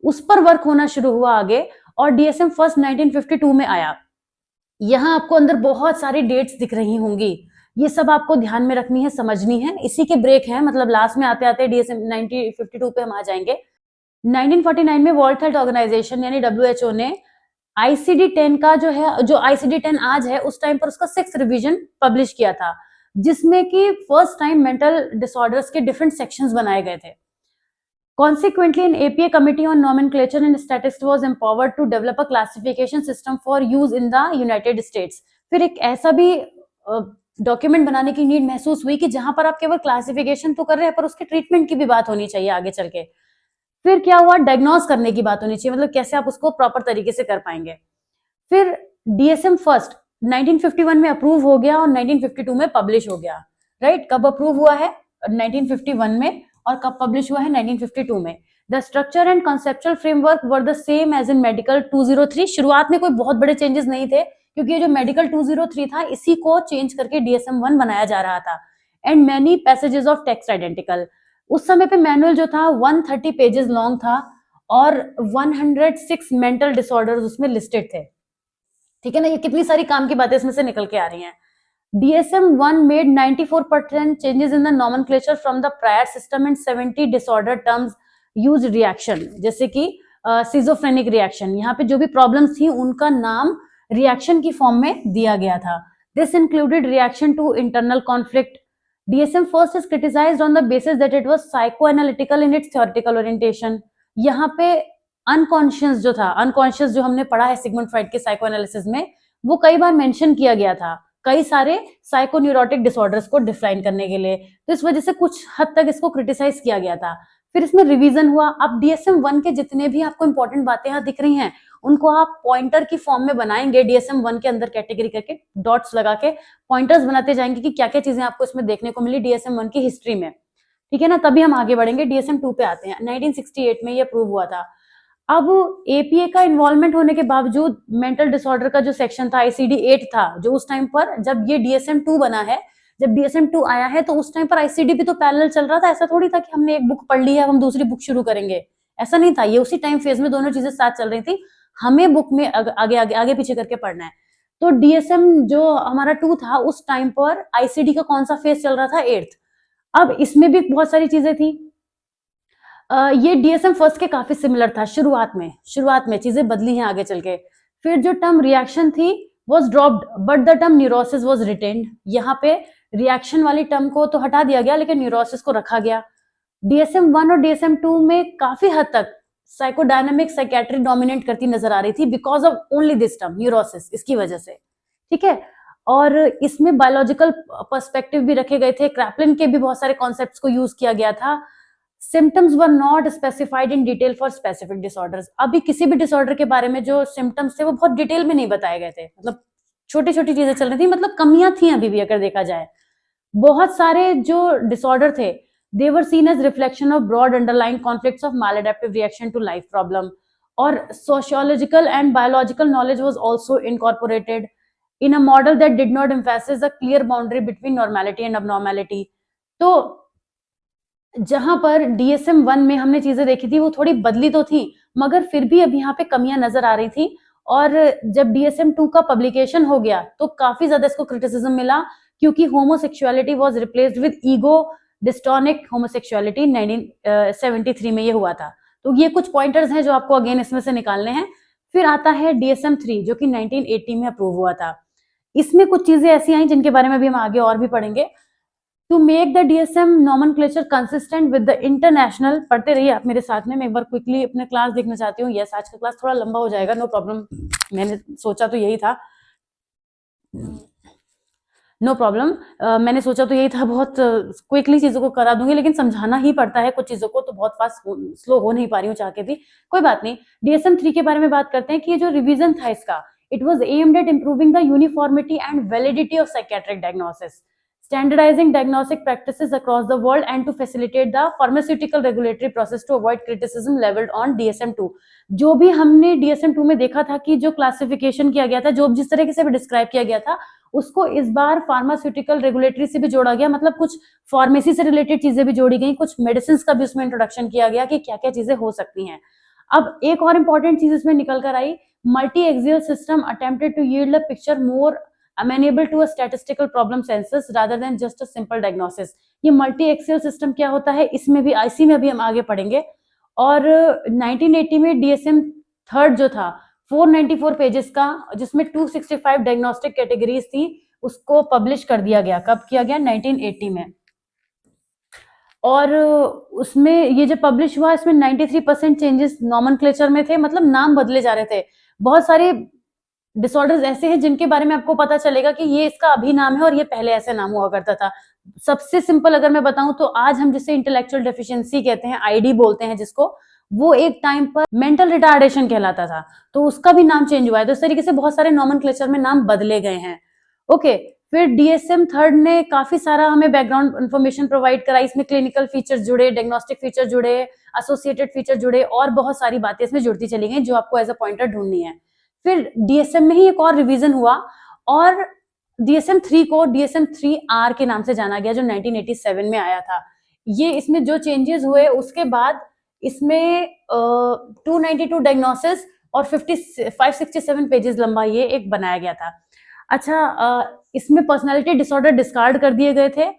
उस पर वर्क होना शुरू हुआ आगे, और डीएसएम फर्स्ट 1952 में आया। यहाँ आपको अंदर बहुत सारी डेट्स दिख रही होंगी, ये सब आपको ध्यान में रखनी है, समझनी है। इसी के ब्रेक है, मतलब लास्ट में आते आते डीएसएम 1952 पे हम आ जाएंगे। 1949 में वर्ल्ड हेल्थ ऑर्गेनाइजेशन यानी डब्ल्यूएचओ ने ICD-10 का जो है, जो ICD-10 आज है, उस टाइम पर उसका 6th रिवीजन पब्लिश किया था, जिसमें कि फर्स्ट टाइम मेंटल डिसऑर्डर्स के डिफरेंट सेक्शंस बनाए गए थे। Consequently, an APA committee on nomenclature and statistics was empowered to develop a classification system for use in the United States. फिर एक ऐसा भी डॉक्यूमेंट बनाने की नीड महसूस हुई कि जहां पर आप केवल क्लासिफिकेशन तो कर रहे हैं, पर उसके ट्रीटमेंट की भी बात होनी चाहिए आगे चल के। फिर क्या हुआ, डायग्नोस करने की बात होनी चाहिए, मतलब कैसे आप उसको प्रॉपर तरीके से कर पाएंगे। फिर डीएसएम फर्स्ट 1951 में अप्रूव हो गया और 1952 में पब्लिश हो गया, राइट। कब अप्रूव हुआ है, 1951 में, और कब पब्लिश हुआ है, 1952 में। The structure and conceptual framework were the same as in medical 203। शुरुआत में कोई बहुत बड़े चेंजेस नहीं थे, क्योंकि ये जो मेडिकल 203 था, इसी को चेंज करके डीएसएम 1 बनाया जा रहा था। And many passages of text identical. उस समय पे मैनुअल जो था 130 पेजेस लॉन्ग था, और 106 मेंटल डिसऑर्डर्स उसमें लिस्टेड थे, ठीक है ना। ये कितनी सारी काम की बातें इसमें से निकल के आ रही हैं। DSM-1 made 94% changes in the nomenclature from the prior system and 70 disorder terms used reaction, जैसे कि सिजोफ्रेनिक रिएक्शन, यहाँ पे जो भी प्रॉब्लम्स थी उनका नाम रिएक्शन की फॉर्म में दिया गया था। This included reaction to internal conflict. DSM first is criticized on the basis that it was psychoanalytical in its theoretical orientation. यहाँ पे अनकॉन्शियस जो था, अनकॉन्शियस जो हमने पढ़ा है सिगमंड फ्रॉइड के साइकोएनालिसिस में, वो कई बार मेंशन किया गया था कई सारे साइकोन्यूरोटिक डिसऑर्डर्स को डिफाइन करने के लिए, तो इस वजह से कुछ हद तक इसको क्रिटिसाइज किया गया था। फिर इसमें रिवीजन हुआ। अब DSM-1 के जितने भी आपको इंपॉर्टेंट बातें यहाँ दिख रही हैं उनको आप पॉइंटर की फॉर्म में बनाएंगे, DSM-1 के अंदर कैटेगरी करके डॉट्स लगा के पॉइंटर्स बनाते जाएंगे कि क्या क्या चीजें आपको इसमें देखने को मिली DSM-1 की हिस्ट्री में, ठीक है ना। तभी हम आगे बढ़ेंगे। DSM-2 पे आते हैं। 1968 में ये अप्रूव हुआ था। अब APA का इन्वॉल्वमेंट होने के बावजूद मेंटल डिसऑर्डर का जो सेक्शन था ICD-8 था, जो उस टाइम पर जब ये DSM-2 बना है, जब DSM-2 आया है तो उस टाइम पर ICD भी तो पैरेलल चल रहा था। ऐसा थोड़ी था कि हमने एक बुक पढ़ ली है अब हम दूसरी बुक शुरू करेंगे, ऐसा नहीं था। ये उसी टाइम फेज में दोनों चीजें साथ चल रही थी। हमें बुक में आगे आगे आगे पीछे करके पढ़ना है। तो DSM जो हमारा 2 था उस टाइम पर ICD का कौन सा फेज चल रहा था? 8th। अब इसमें भी बहुत सारी चीजें थी। ये DSM फर्स्ट के काफी सिमिलर था शुरुआत में चीजें बदली हैं आगे चल के। फिर जो टर्म रिएक्शन थी was dropped but the term neurosis was retained। यहाँ पे रिएक्शन वाली टर्म को तो हटा दिया गया लेकिन न्यूरोसिस को रखा गया। DSM-1 और DSM-2 में काफी हद तक साइकोडायनामिक साइकेट्री डोमिनेट करती नजर आ रही थी because of only this term neurosis, इसकी वजह से, ठीक है। और इसमें बायोलॉजिकल पर्सपेक्टिव भी रखे गए थे। क्रैपलिन के भी बहुत सारे कॉन्सेप्ट्स को यूज किया गया था। Symptoms were not specified in detail for specific disorders. अभी किसी भी डिसऑर्डर के बारे में जो सिम्टम्स थे वो बहुत डिटेल में नहीं बताए गए थे, मतलब छोटी छोटी चीजें चल रही थी, मतलब कमियां थी अभी भी अगर देखा जाए। बहुत सारे जो डिसऑर्डर थे they were seen as reflection of broad underlying conflicts of maladaptive reaction to life problem, और sociological and biological knowledge was also incorporated in a model that did not emphasize a clear boundary between normality and abnormality। तो जहां पर DSM-1 में हमने चीजें देखी थी वो थोड़ी बदली तो थी मगर फिर भी अब यहाँ पे कमियां नजर आ रही थी। और जब DSM-2 का पब्लिकेशन हो गया तो काफी ज्यादा इसको क्रिटिसिज्म मिला क्योंकि homosexuality was replaced with ego dystonic homosexuality 1973 में ये हुआ था। तो ये कुछ पॉइंटर्स हैं जो आपको अगेन इसमें से निकालने हैं। फिर आता है DSM-3 जो कि 1980 में अप्रूव हुआ था। इसमें कुछ चीजें ऐसी आई जिनके बारे में भी हम आगे और भी पढ़ेंगे। To make the DSM nomenclature consistent with the international, पढ़ते रहिए आप मेरे साथ में, मैं एक बार क्विकली अपने क्लास देखना चाहती हूँ। यस, आज का क्लास थोड़ा लंबा हो जाएगा, नो प्रॉब्लम, मैंने सोचा तो यही था, नो प्रॉब्लम, मैंने सोचा तो यही था, बहुत क्विकली चीजों को करा दूंगी, लेकिन समझाना ही पड़ता है कुछ चीजों को, तो बहुत फास्ट स्लो हो नहीं पा रही हूँ चाह के भी, कोई बात नहीं। DSM-3 के बारे में बात करते हैं कि ये जो रिवीजन था इसका, it was aimed at improving the uniformity and validity of psychiatric diagnosis, standardizing diagnostic practices across the world and to facilitate the pharmaceutical regulatory process to avoid criticism leveled on DSM-2। जो भी हमने DSM-2 में देखा था कि जो classification किया गया था, जो जिस तरीके से भी डिस्क्राइब किया गया था, उसको इस बार फार्मास्यूटिकल रेगुलेटरी से भी जोड़ा गया, मतलब कुछ फार्मेसी से रिलेटेड चीजें भी जोड़ी गई, कुछ मेडिसिन का भी उसमें इंट्रोडक्शन किया गया कि क्या क्या चीजें हो सकती हैं। अब एक और इंपॉर्टेंट चीज इसमें निकल कर आई, multiaxial system attempted to yield a picture more amenable to a statistical problem census rather than just a simple diagnosis। ये मल्टी एक्सियल सिस्टम क्या होता है, इसमें भी IC में भी हम आगे पढ़ेंगे। और 1980 में DSM थर्ड जो था 494 पेजेस का, जिसमें 265 डायग्नोस्टिक कैटेगरीज थी, उसको पब्लिश कर दिया गया। कब किया गया? 1980 में। और उसमें ये जो पब्लिश हुआ इसमें 93% चेंजेस नॉमेनक्लेचर में थे, मतलब नाम बदले जा रहे थे। बहुत सारे डिसऑर्डर्स ऐसे हैं जिनके बारे में आपको पता चलेगा कि ये इसका अभी नाम है और ये पहले ऐसे नाम हुआ करता था। सबसे सिंपल अगर मैं बताऊं तो आज हम जिसे इंटेलेक्चुअल डेफिशिएंसी कहते हैं, ID बोलते हैं जिसको, वो एक टाइम पर मेंटल रिटार्डेशन कहलाता था, तो उसका भी नाम चेंज हुआ है। तो इस तरीके से बहुत सारे नॉमेनक्लेचर में नाम बदले गए हैं। ओके, फिर DSM थर्ड ने काफी सारा हमें बैकग्राउंड इंफॉर्मेशन प्रोवाइड कराई। इसमें क्लिनिकल फीचर्स जुड़े, डायग्नोस्टिक फीचर जुड़े, एसोसिएटेड फीचर जुड़े, और बहुत सारी बातें इसमें जुड़ती चली गई जो आपको एज अ पॉइंटर ढूंढनी है। फिर DSM में ही एक और रिवीजन हुआ और DSM-3 को DSM-3R के नाम से जाना गया, जो 1987 में आया था। ये इसमें जो चेंजेस हुए उसके बाद इसमें 292 डायग्नोसिस और 567 पेजेस लंबा ये एक बनाया गया था। अच्छा, इसमें पर्सनालिटी डिसऑर्डर डिस्कार्ड कर दिए गए थे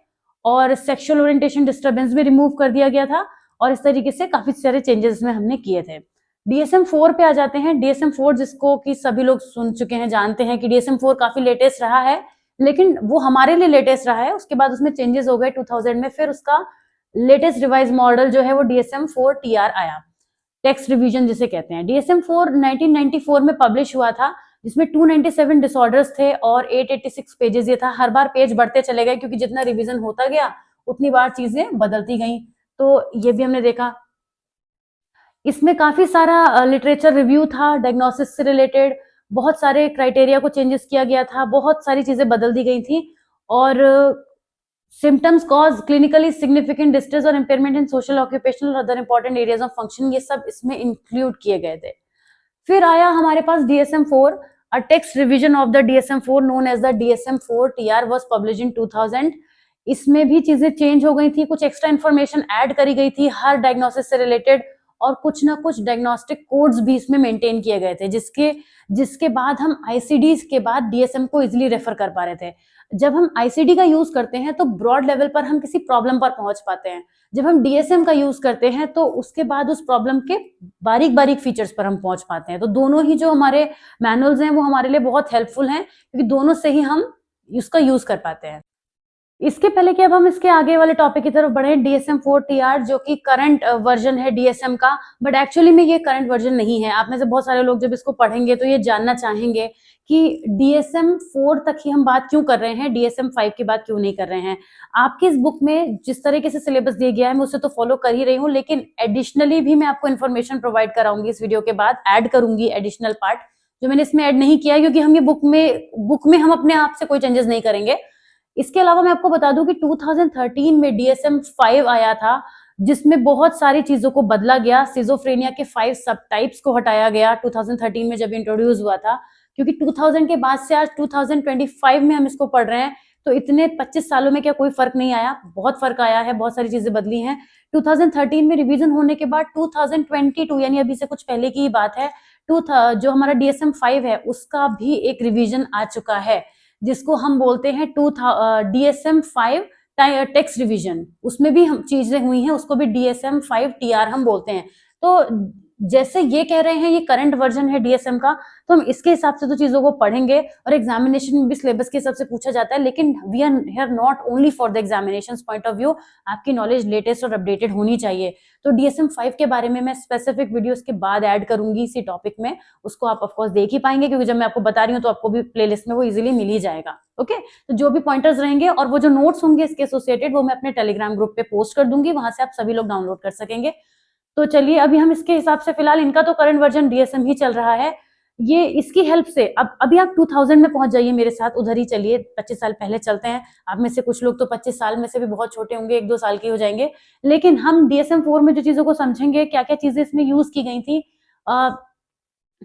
और सेक्सुअल ओरिएंटेशन डिस्टर्बेंस भी रिमूव कर दिया गया था, और इस तरीके से काफी सारे चेंजेस इसमें हमने किए थे। DSM-4 पे आ जाते हैं। DSM-4 जिसको कि सभी लोग सुन चुके हैं, जानते हैं कि DSM-4 काफी लेटेस्ट रहा है, लेकिन वो हमारे लिए लेटेस्ट रहा है। उसके बाद उसमें चेंजेस हो गए 2000 में, फिर उसका लेटेस्ट रिवाइज मॉडल जो है वो DSM-4 आया, टेक्स्ट रिवीजन जिसे कहते हैं। DSM-4 1994 में पब्लिश हुआ था, जिसमें 297 डिसऑर्डर्स थे और 886 पेजेस ये था। हर बार पेज बढ़ते चले गए क्योंकि जितना रिवीजन होता गया उतनी बार चीजें बदलती गई, तो ये भी हमने देखा। इसमें काफी सारा लिटरेचर रिव्यू था डायग्नोसिस से रिलेटेड, बहुत सारे क्राइटेरिया को चेंजेस किया गया था, बहुत सारी चीजें बदल दी गई थी, और symptoms cause clinically significant distress और इम्पेयरमेंट इन सोशल ऑक्यूपेशनल और other important areas of function, ये सब इसमें इंक्लूड किए गए थे। फिर आया हमारे पास DSM-4, a text revision of the DSM-4 known as the DSM-4 TR was published in 2000। इसमें भी चीजें चेंज हो गई थी, कुछ एक्स्ट्रा इन्फॉर्मेशन ऐड करी गई थी हर डायग्नोसिस से रिलेटेड, और कुछ ना कुछ डायग्नोस्टिक कोड्स भी इसमें मेंटेन किए गए थे, जिसके बाद हम ICD के बाद DSM को इजिली रेफर कर पा रहे थे। जब हम ICD का यूज करते हैं तो ब्रॉड लेवल पर हम किसी प्रॉब्लम पर पहुंच पाते हैं, जब हम DSM का यूज करते हैं तो उसके बाद उस प्रॉब्लम के बारीक बारीक फीचर्स पर हम पहुंच पाते हैं। तो दोनों ही जो हमारे मैनुअल्स हैं वो हमारे लिए बहुत हेल्पफुल हैं, क्योंकि दोनों से ही हम उसका यूज कर पाते हैं। इसके पहले कि अब हम इसके आगे वाले टॉपिक की तरफ बढ़े, DSM-4 TR जो कि करंट वर्जन है DSM का, बट एक्चुअली में ये करंट वर्जन नहीं है। आप में से बहुत सारे लोग जब इसको पढ़ेंगे तो ये जानना चाहेंगे कि DSM-4 तक ही हम बात क्यों कर रहे हैं, DSM-5 की बात क्यों नहीं कर रहे हैं। आपकी इस बुक में जिस तरीके से सिलेबस दिया गया है मैं उसे तो फॉलो कर ही रही हूँ, लेकिन एडिशनली भी मैं आपको इन्फॉर्मेशन प्रोवाइड कराऊंगी इस वीडियो के बाद, ऐड करूंगी एडिशनल पार्ट जो मैंने इसमें ऐड नहीं किया, क्योंकि हम ये बुक में हम अपने आप से कोई चेंजेस नहीं करेंगे। इसके अलावा मैं आपको बता दूं कि 2013 में DSM-5 आया था, जिसमें बहुत सारी चीजों को बदला गया। सिजोफ्रेनिया के 5 सब टाइप्स को हटाया गया 2013 में जब इंट्रोड्यूस हुआ था, क्योंकि 2000 के बाद से आज 2025 में हम इसको पढ़ रहे हैं, तो इतने 25 सालों में क्या कोई फर्क नहीं आया? बहुत फर्क आया है, बहुत सारी चीजें बदली हैं। 2013 में रिवीजन होने के बाद 2022 यानी अभी से कुछ पहले की ही बात है, जो हमारा DSM-5 है उसका भी एक रिवीजन आ चुका है, जिसको हम बोलते हैं DSM-5 टेक्स्ट रिवीजन। उसमें भी हम चीजें हुई हैं, उसको भी DSM-5 TR हम बोलते हैं। तो जैसे ये कह रहे हैं ये करंट वर्जन है DSM का, तो हम इसके हिसाब से तो चीजों को पढ़ेंगे, और एग्जामिनेशन में भी सिलेबस के हिसाब से पूछा जाता है, लेकिन we are here not only for the examination point of view. आपकी नॉलेज लेटेस्ट और अपडेटेड होनी चाहिए। तो DSM-5 के बारे में मैं स्पेसिफिक वीडियोस के बाद ऐड करूंगी इसी टॉपिक में, उसको आप ऑफकोर्स देख ही पाएंगे, क्योंकि जब मैं आपको बता रही हूँ तो आपको भी प्लेलिस्ट में वो इजिली मिल ही जाएगा। ओके, तो जो भी पॉइंटर्स रहेंगे और वो जो नोट्स होंगे इसके एसोसिएटेड, वो मैं अपने टेलीग्राम ग्रुप पे पोस्ट कर दूंगी, वहां से आप सभी लोग डाउनलोड कर सकेंगे। तो चलिए अभी हम इसके हिसाब से, फिलहाल इनका तो करंट वर्जन DSM ही चल रहा है। ये इसकी हेल्प से अब अभी आप 2000 में पहुंच जाइए मेरे साथ, उधर ही चलिए, 25 साल पहले चलते हैं। आप में से कुछ लोग तो 25 साल में से भी बहुत छोटे होंगे, 1-2 साल के हो जाएंगे, लेकिन हम DSM-4 में जो चीजों को समझेंगे, क्या क्या चीजें इसमें यूज की गई थी,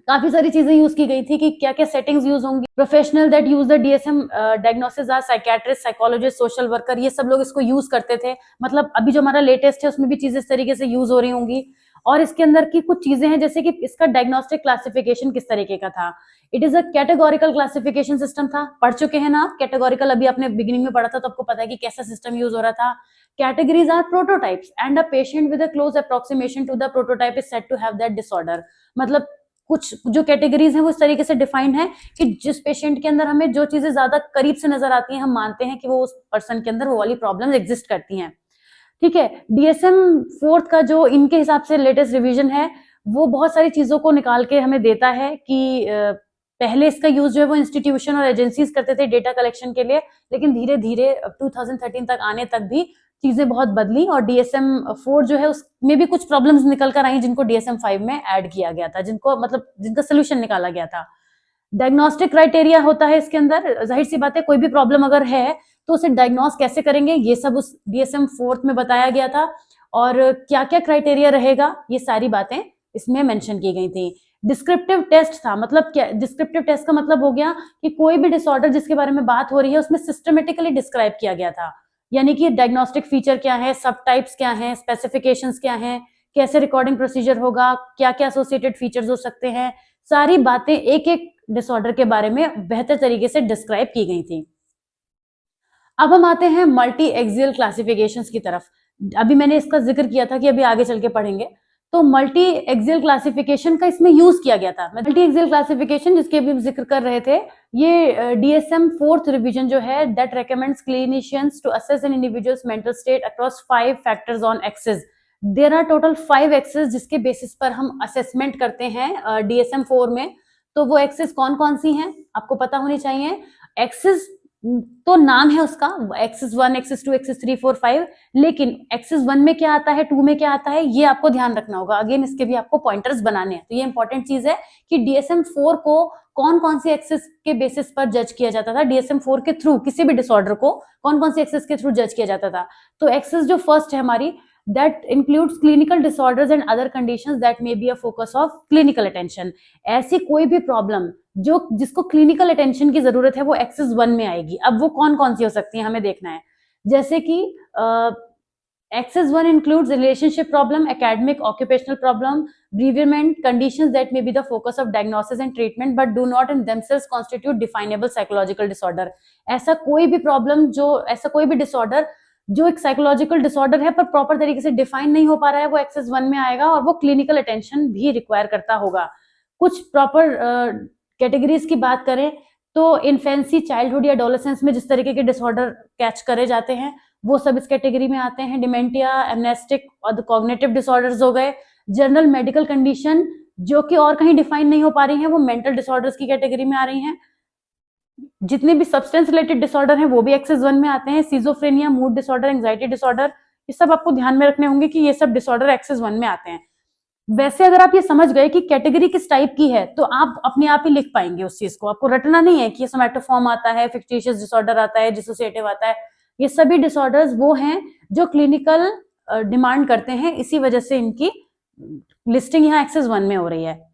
काफी सारी चीजें यूज की गई थी कि क्या क्या सेटिंग्स यूज होंगी। Professional that use the DSM diagnosis are psychiatrist, psychologist, social worker, ये सब लोग इसको यूज करते थे। मतलब अभी जो हमारा लेटेस्ट है उसमें भी चीजें इस तरीके से यूज हो रही होंगी। और इसके अंदर की कुछ चीजें हैं, जैसे कि इसका डायग्नोस्टिक क्लासिफिकेशन किस तरीके का था। It is a categorical classification system था। पढ़ चुके हैं ना आप कैटेगोरिकल, अभी आपने बिगिनिंग में पढ़ा था तो आपको पता है कि कैसा सिस्टम यूज हो रहा था। Categories are prototypes and a patient with a close approximation to the prototype is said to have that disorder. मतलब कुछ जो कैटेगरीज हैं वो इस तरीके से डिफाइंड है कि जिस पेशेंट के अंदर हमें जो चीजें ज्यादा करीब से नजर आती हैं, हम मानते हैं कि वो उस पर्सन के अंदर वो वाली प्रॉब्लम्स एग्जिस्ट करती हैं। ठीक है, DSM-4 का जो इनके हिसाब से लेटेस्ट रिवीजन है, वो बहुत सारी चीजों को निकाल के हमें देता है कि पहले इसका यूज जो है वो इंस्टीट्यूशन और एजेंसीज करते थे डेटा कलेक्शन के लिए, लेकिन धीरे धीरे 2013 तक आने तक भी चीजें बहुत बदली, और DSM-4 जो है उसमें भी कुछ प्रॉब्लम्स निकल कर आई जिनको DSM-5 में ऐड किया गया था, जिनका सोल्यूशन निकाला गया था। डायग्नोस्टिक क्राइटेरिया होता है इसके अंदर, जाहिर सी बात है कोई भी प्रॉब्लम अगर है तो उसे डायग्नोस कैसे करेंगे, ये सब उस DSM-4 में बताया गया था, और क्या क्या क्राइटेरिया रहेगा ये सारी बातें इसमें मेंशन की गई थी। डिस्क्रिप्टिव टेस्ट था, मतलब क्या डिस्क्रिप्टिव टेस्ट का मतलब हो गया कि कोई भी डिसऑर्डर जिसके बारे में बात हो रही है उसमें सिस्टमेटिकली डिस्क्राइब किया गया था, यानी कि डायग्नोस्टिक फीचर क्या है, सब टाइप्स क्या है, स्पेसिफिकेशंस क्या है, कैसे रिकॉर्डिंग प्रोसीजर होगा, क्या क्या एसोसिएटेड फीचर्स हो सकते हैं, सारी बातें एक एक डिसऑर्डर के बारे में बेहतर तरीके से डिस्क्राइब की गई थी। अब हम आते हैं मल्टी एक्सियल क्लासिफिकेशंस की तरफ। अभी मैंने इसका जिक्र किया था कि अभी आगे चल के पढ़ेंगे, तो मल्टी एक्सियल क्लासिफिकेशन का इसमें यूज किया गया था। मल्टी एक्सियल क्लासिफिकेशन जिसके अभी हम जिक्र कर रहे थे, ये DSM-4 रिवीजन जो है, that recommends clinicians to assess an individual's mental state across 5 factors on axes. There are total 5 axes जिसके बेसिस पर हम असेसमेंट करते हैं DSM-4 में। तो वो एक्सेस कौन कौन सी हैं आपको पता होनी चाहिए। एक्सेस तो नाम है उसका एक्सिस 1, एक्सिस 2, एक्सिस 3, 4, 5, लेकिन एक्सिस 1 में क्या आता है, 2 में क्या आता है, ये आपको ध्यान रखना होगा। अगेन इसके भी आपको पॉइंटर्स बनाने हैं। तो ये इंपॉर्टेंट चीज है कि DSM-4 को कौन कौन सी एक्सिस के बेसिस पर जज किया जाता था, DSM-4 के थ्रू किसी भी डिसऑर्डर को कौन कौन सी एक्सिस के थ्रू जज किया जाता था। तो एक्सिस जो फर्स्ट है हमारी, that includes clinical disorders and other conditions that may be a focus of clinical attention। ऐसी कोई भी प्रॉब्लम जो जिसको क्लिनिकल अटेंशन की जरूरत है वो एक्सिस 1 में आएगी। अब वो कौन कौन सी हो सकती है हमें देखना है। जैसे कि axis 1 includes relationship problem, academic, occupational problem, bereavement, conditions that may be the focus of diagnosis and treatment but do not in themselves constitute definable psychological disorder। ऐसा कोई भी प्रॉब्लम, जो ऐसा कोई भी डिसऑर्डर जो एक साइकोलॉजिकल डिसऑर्डर है पर प्रॉपर तरीके से डिफाइन नहीं हो पा रहा है, वो एक्सिस 1 में आएगा और वो क्लिनिकल अटेंशन भी रिक्वायर करता होगा। कुछ प्रॉपर कैटेगरीज की बात करें तो इन्फेंसी, चाइल्डहुड या एडोलेसेंस में जिस तरीके के डिसऑर्डर कैच करे जाते हैं वो सब इस कैटेगरी में आते हैं। डिमेंटिया, एमनेस्टिक और कॉग्निटिव डिसऑर्डर्स हो गए। जनरल मेडिकल कंडीशन जो कि और कहीं डिफाइन नहीं हो पा रही हैं वो मेंटल डिसऑर्डर्स की कैटेगरी में आ रही हैं। जितने भी सब्सटेंस रिलेटेड डिसऑर्डर हैं वो भी एक्सिस 1 में आते हैं। Schizophrenia, mood disorder, anxiety disorder, ये सब आपको ध्यान में रखने होंगे कि ये सब डिसऑर्डर एक्सिस 1 में आते हैं। वैसे अगर आप ये समझ गए कि कैटेगरी किस टाइप की है तो आप अपने आप ही लिख पाएंगे उस चीज को। आपको रटना नहीं है कि ये सोमैटोफॉर्म आता है, फिक्टिशियस डिसऑर्डर आता है, डिसोसिएटिव आता है। ये सभी डिसऑर्डर्स वो हैं जो क्लिनिकल डिमांड करते हैं, इसी वजह से इनकी लिस्टिंग यहाँ एक्सिस 1 में हो रही है।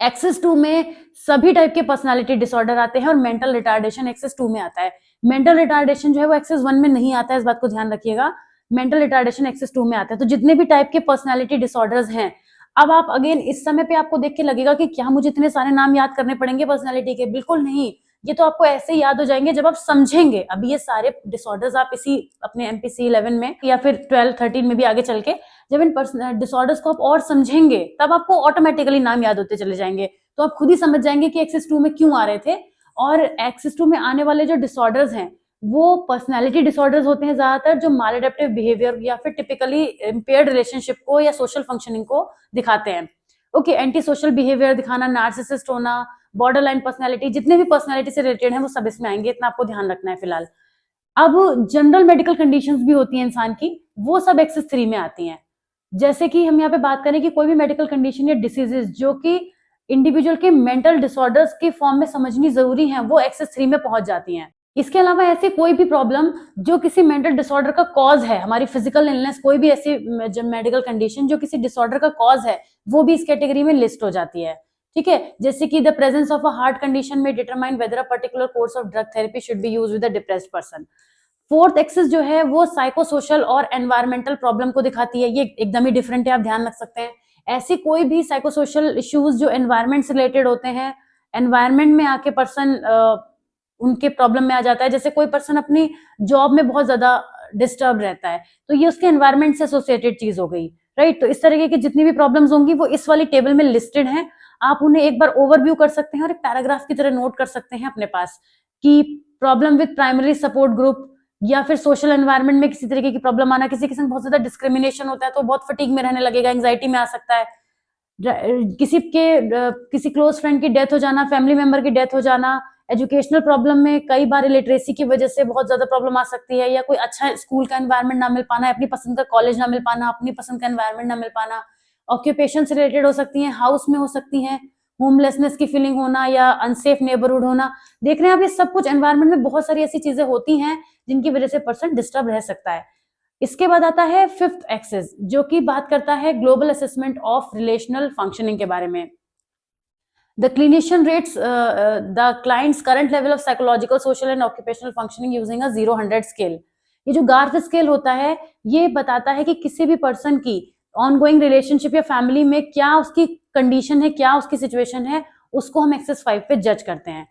एक्सिस 2 में सभी टाइप के पर्सनालिटी डिसऑर्डर आते हैं और मेंटल रिटार्डेशन एक्सिस 2 में आता है। मेंटल रिटार्डेशन जो है वो एक्सिस 1 में नहीं आता है, इस बात को ध्यान रखिएगा। मेंटल रिटार्डेशन एक्सिस 2 में आता है। तो जितने भी टाइप के पर्सनालिटी डिसऑर्डर्स हैं, अब आप अगेन इस समय पे आपको देख के लगेगा कि क्या मुझे इतने सारे नाम याद करने पड़ेंगे पर्सनालिटी के, बिल्कुल नहीं। ये तो आपको ऐसे ही याद हो जाएंगे जब आप समझेंगे। अब ये सारे डिसऑर्डर्स आप इसी अपने MPC 11 में या फिर 12, 13 में भी आगे चल के जब इन डिसऑर्डर्स को आप और समझेंगे तब आपको ऑटोमेटिकली नाम याद होते चले जाएंगे। तो आप खुद ही समझ जाएंगे कि एक्सिस 2 में क्यों आ रहे थे। और एक्सिस 2 में आने वाले जो डिसऑर्डर्स हैं वो पर्सनैलिटी डिसऑर्डर्स होते हैं ज्यादातर, जो मालएडेप्टिव बिहेवियर या फिर टिपिकली इम्पेयर्ड रिलेशनशिप को या सोशल फंक्शनिंग को दिखाते हैं। ओके, एंटी सोशल बिहेवियर दिखाना, नार्सिसिस्ट होना, बॉर्डर लाइन पर्सनैलिटी, जितने भी पर्सनैलिटी से रिलेटेड हैं वो सब इसमें आएंगे। इतना आपको ध्यान रखना है फिलहाल। अब जनरल मेडिकल कंडीशंस भी होती हैं इंसान की, वो सब एक्सिस 3 में आती हैं। जैसे कि हम यहाँ पे बात करें कि कोई भी मेडिकल कंडीशन या डिसीजेस जो कि इंडिविजुअल के मेंटल डिसऑर्डर्स की फॉर्म में समझनी जरूरी है, वो एक्सिस 3 में पहुंच जाती हैं। इसके अलावा ऐसी कोई भी प्रॉब्लम जो किसी मेंटल डिसऑर्डर का कॉज है, हमारी फिजिकल इलनेस, कोई भी ऐसी मेडिकल कंडीशन जो किसी डिसऑर्डर का कॉज है, वो भी इस कैटेगरी में लिस्ट हो जाती है। ठीक है, जैसे कि the presence of a heart condition में determine whether a particular course of drug therapy should be used with a depressed person. Fourth axis जो है वो साइको सोशल और एनवायरमेंटल प्रॉब्लम को दिखाती है। ये एकदम ही डिफरेंट है, आप ध्यान रख सकते हैं। ऐसी कोई भी साइको सोशल इश्यूज जो एनवायरमेंट से रिलेटेड होते हैं, एनवायरमेंट में आके पर्सन उनके प्रॉब्लम में आ जाता है। जैसे कोई पर्सन अपनी जॉब में बहुत ज्यादा डिस्टर्ब रहता है तो ये उसके एनवायरमेंट से एसोसिएटेड चीज हो गई, राइट। तो इस तरीके की जितनी भी प्रॉब्लम्स होंगी वो इस वाली टेबल में लिस्टेड हैं। आप उन्हें एक बार ओवरव्यू कर सकते हैं और एक पैराग्राफ की तरह नोट कर सकते हैं अपने पास कि problem with primary support group या फिर सोशल एनवायरनमेंट में किसी तरीके की प्रॉब्लम आना, किसी किस्म बहुत ज्यादा डिस्क्रिमिनेशन होता है तो बहुत फटीग में रहने लगेगा, एंग्जाइटी में आ सकता है। किसी क्लोज फ्रेंड की डेथ हो जाना, फैमिली मेंबर की डेथ हो जाना, एजुकेशनल प्रॉब्लम में कई बार इलिटरेसी की वजह से बहुत ज्यादा प्रॉब्लम आ सकती है, या कोई अच्छा स्कूल का एनवायरनमेंट ना मिल पाना, अपनी पसंद का कॉलेज ना मिल पाना, अपनी पसंद का एनवायरनमेंट ना मिल पाना। ऑक्यूपेशन से रिलेटेड हो सकती हैं, हाउस में हो सकती हैं, होमलेसनेस की फीलिंग होना या अनसेफ नेबरहुड होना। देख रहे हैं आप, ये सब कुछ एनवायरनमेंट में बहुत सारी ऐसी चीजें होती हैं जिनकी वजह से पर्सन डिस्टर्ब रह सकता है। इसके बाद आता है फिफ्थ एक्सिस जो कि बात करता है global assessment of relational functioning के बारे में। The clinician rates the client's current level of psychological, social and occupational functioning using a 0-100 scale। ये जो गार्थ स्केल होता है ये बताता है कि किसी भी पर्सन की ऑनगोइंग रिलेशनशिप या फैमिली में क्या उसकी कंडीशन है, क्या उसकी सिचुएशन है, उसको हम एक्सिस 5 पे जज करते हैं।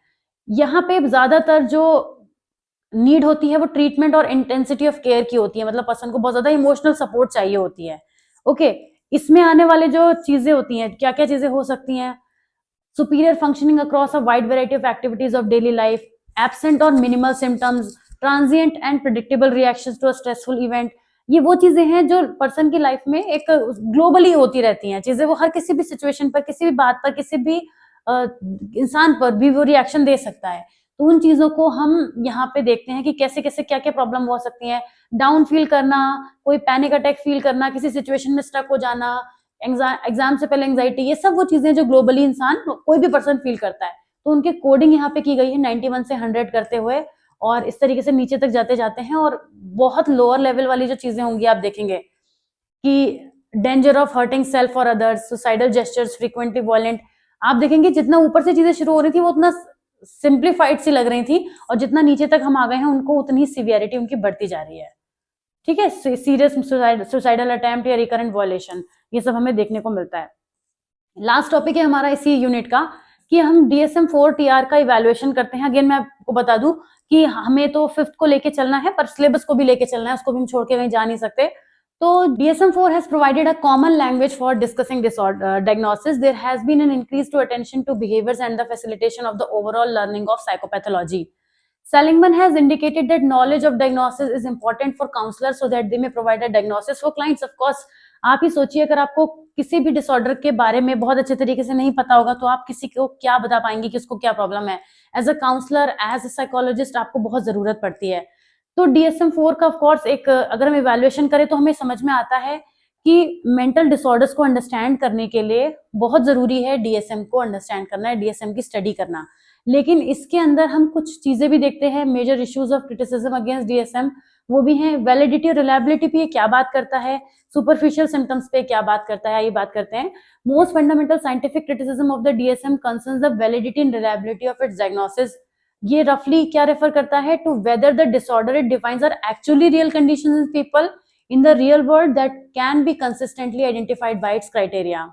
यहाँ पे ज्यादातर जो नीड होती है वो ट्रीटमेंट और इंटेंसिटी ऑफ केयर की होती है, मतलब पर्सन को बहुत ज्यादा इमोशनल सपोर्ट चाहिए होती है। ओके, इसमें आने वाले जो चीजें होती हैं, क्या क्या चीजें हो सकती हैं, superior functioning across a wide variety of activities of daily life, absent or minimal symptoms, transient and predictable reactions to a stressful event। ये वो चीजें हैं जो पर्सन की लाइफ में एक ग्लोबली होती रहती हैं चीजें, वो हर किसी भी सिचुएशन पर, किसी भी बात पर, किसी भी इंसान पर भी वो रिएक्शन दे सकता है। तो उन चीजों को हम यहाँ पे देखते हैं कि कैसे कैसे क्या क्या प्रॉब्लम हो सकती है। डाउन फील करना, कोई पैनिक अटैक फील करना, किसी सिचुएशन में स्टक हो जाना, एग्जाम से पहले एंजाइटी, ये सब वो चीजें जो ग्लोबली इंसान कोई भी पर्सन फील करता है। तो उनके कोडिंग यहाँ पे की गई है 91 से 100 करते हुए, और इस तरीके से नीचे तक जाते जाते हैं। और बहुत लोअर लेवल वाली जो चीजें होंगी आप देखेंगे कि डेंजर ऑफ हर्टिंग सेल्फ और others, suicidal gestures, frequently violent. आप देखेंगे जितना ऊपर से चीजें शुरू हो रही थी वो उतना सिंप्लीफाइड सी लग रही थी, और जितना नीचे तक हम आ गए हैं उनको उतनी सीवियरिटी उनकी बढ़ती जा रही है। ठीक है, सीरियस सुसाइडल अटेम्प्ट या रिकरेंट वॉयलेशन, ये सब हमें देखने को मिलता है। लास्ट टॉपिक है हमारा इसी यूनिट का कि हम DSM-4 TR का इवैल्यूएशन करते हैं। अगेन मैं आपको बता दूं कि हमें तो 5th को लेके चलना है, पर सिलेबस को भी लेके चलना है, उसको भी हम छोड़ के कहीं जा नहीं सकते। तो DSM-4 has provided a common language for discussing disorder diagnosis. There has been an increase to attention to behaviors and the facilitation of the overall learning of psychopathology. Seligman has indicated that knowledge of diagnosis is important for counselors so that they may provide a diagnosis for clients. Of course, आप ही सोचिए अगर आपको किसी भी disorder के बारे में बहुत अच्छे तरीके से नहीं पता होगा तो आप किसी को क्या बता पाएंगे कि उसको क्या प्रॉब्लम है। As a counsellor, as a psychologist आपको बहुत जरूरत पड़ती है। तो DSM-4 का ऑफ कोर्स एक अगर हम इवैल्यूएशन करें तो हमें समझ में आता है कि मेंटल डिसऑर्डर्स को अंडरस्टैंड करने के लिए बहुत जरूरी है DSM को अंडरस्टैंड करना है, DSM की स्टडी करना। लेकिन इसके अंदर हम कुछ चीजें भी देखते हैं, major issues of criticism against DSM वो भी हैं। वैलिडिटी और रिलायबिलिटी पे क्या बात करता है, सुपरफिशियल सिम्टम्स पे क्या बात करता है, ये बात करते हैं। Most fundamental scientific criticism of the DSM concerns the validity and reliability of its diagnosis. ये रफली क्या रेफर करता है, to whether the disorder it defines are actually real conditions in people in the real world that can be consistently identified by its criteria.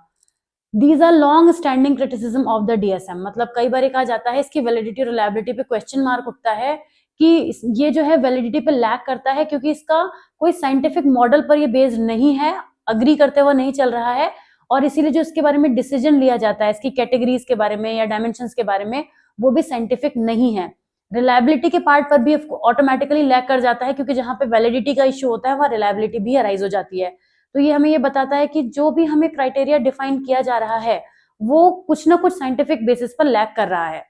These are long standing criticism of the DSM। मतलब कई बार कहा जाता है इसकी validity reliability पे question mark उठता है कि ये जो है वैलिडिटी पे लैक करता है क्योंकि इसका कोई साइंटिफिक मॉडल पर ये बेस्ड नहीं है, अग्री करते हुए नहीं चल रहा है, और इसीलिए जो इसके बारे में डिसीजन लिया जाता है इसकी कैटेगरीज के बारे में या डायमेंशंस के बारे में वो भी साइंटिफिक नहीं है। रिलायबिलिटी के पार्ट पर भी ऑटोमेटिकली लैक कर जाता है क्योंकि जहां पे वैलिडिटी का इश्यू होता है वहां रिलायबिलिटी भी अराइज हो जाती है। तो ये हमें ये बताता है कि जो भी हमें क्राइटेरिया डिफाइन किया जा रहा है वो कुछ ना कुछ साइंटिफिक बेसिस पर लैक कर रहा है।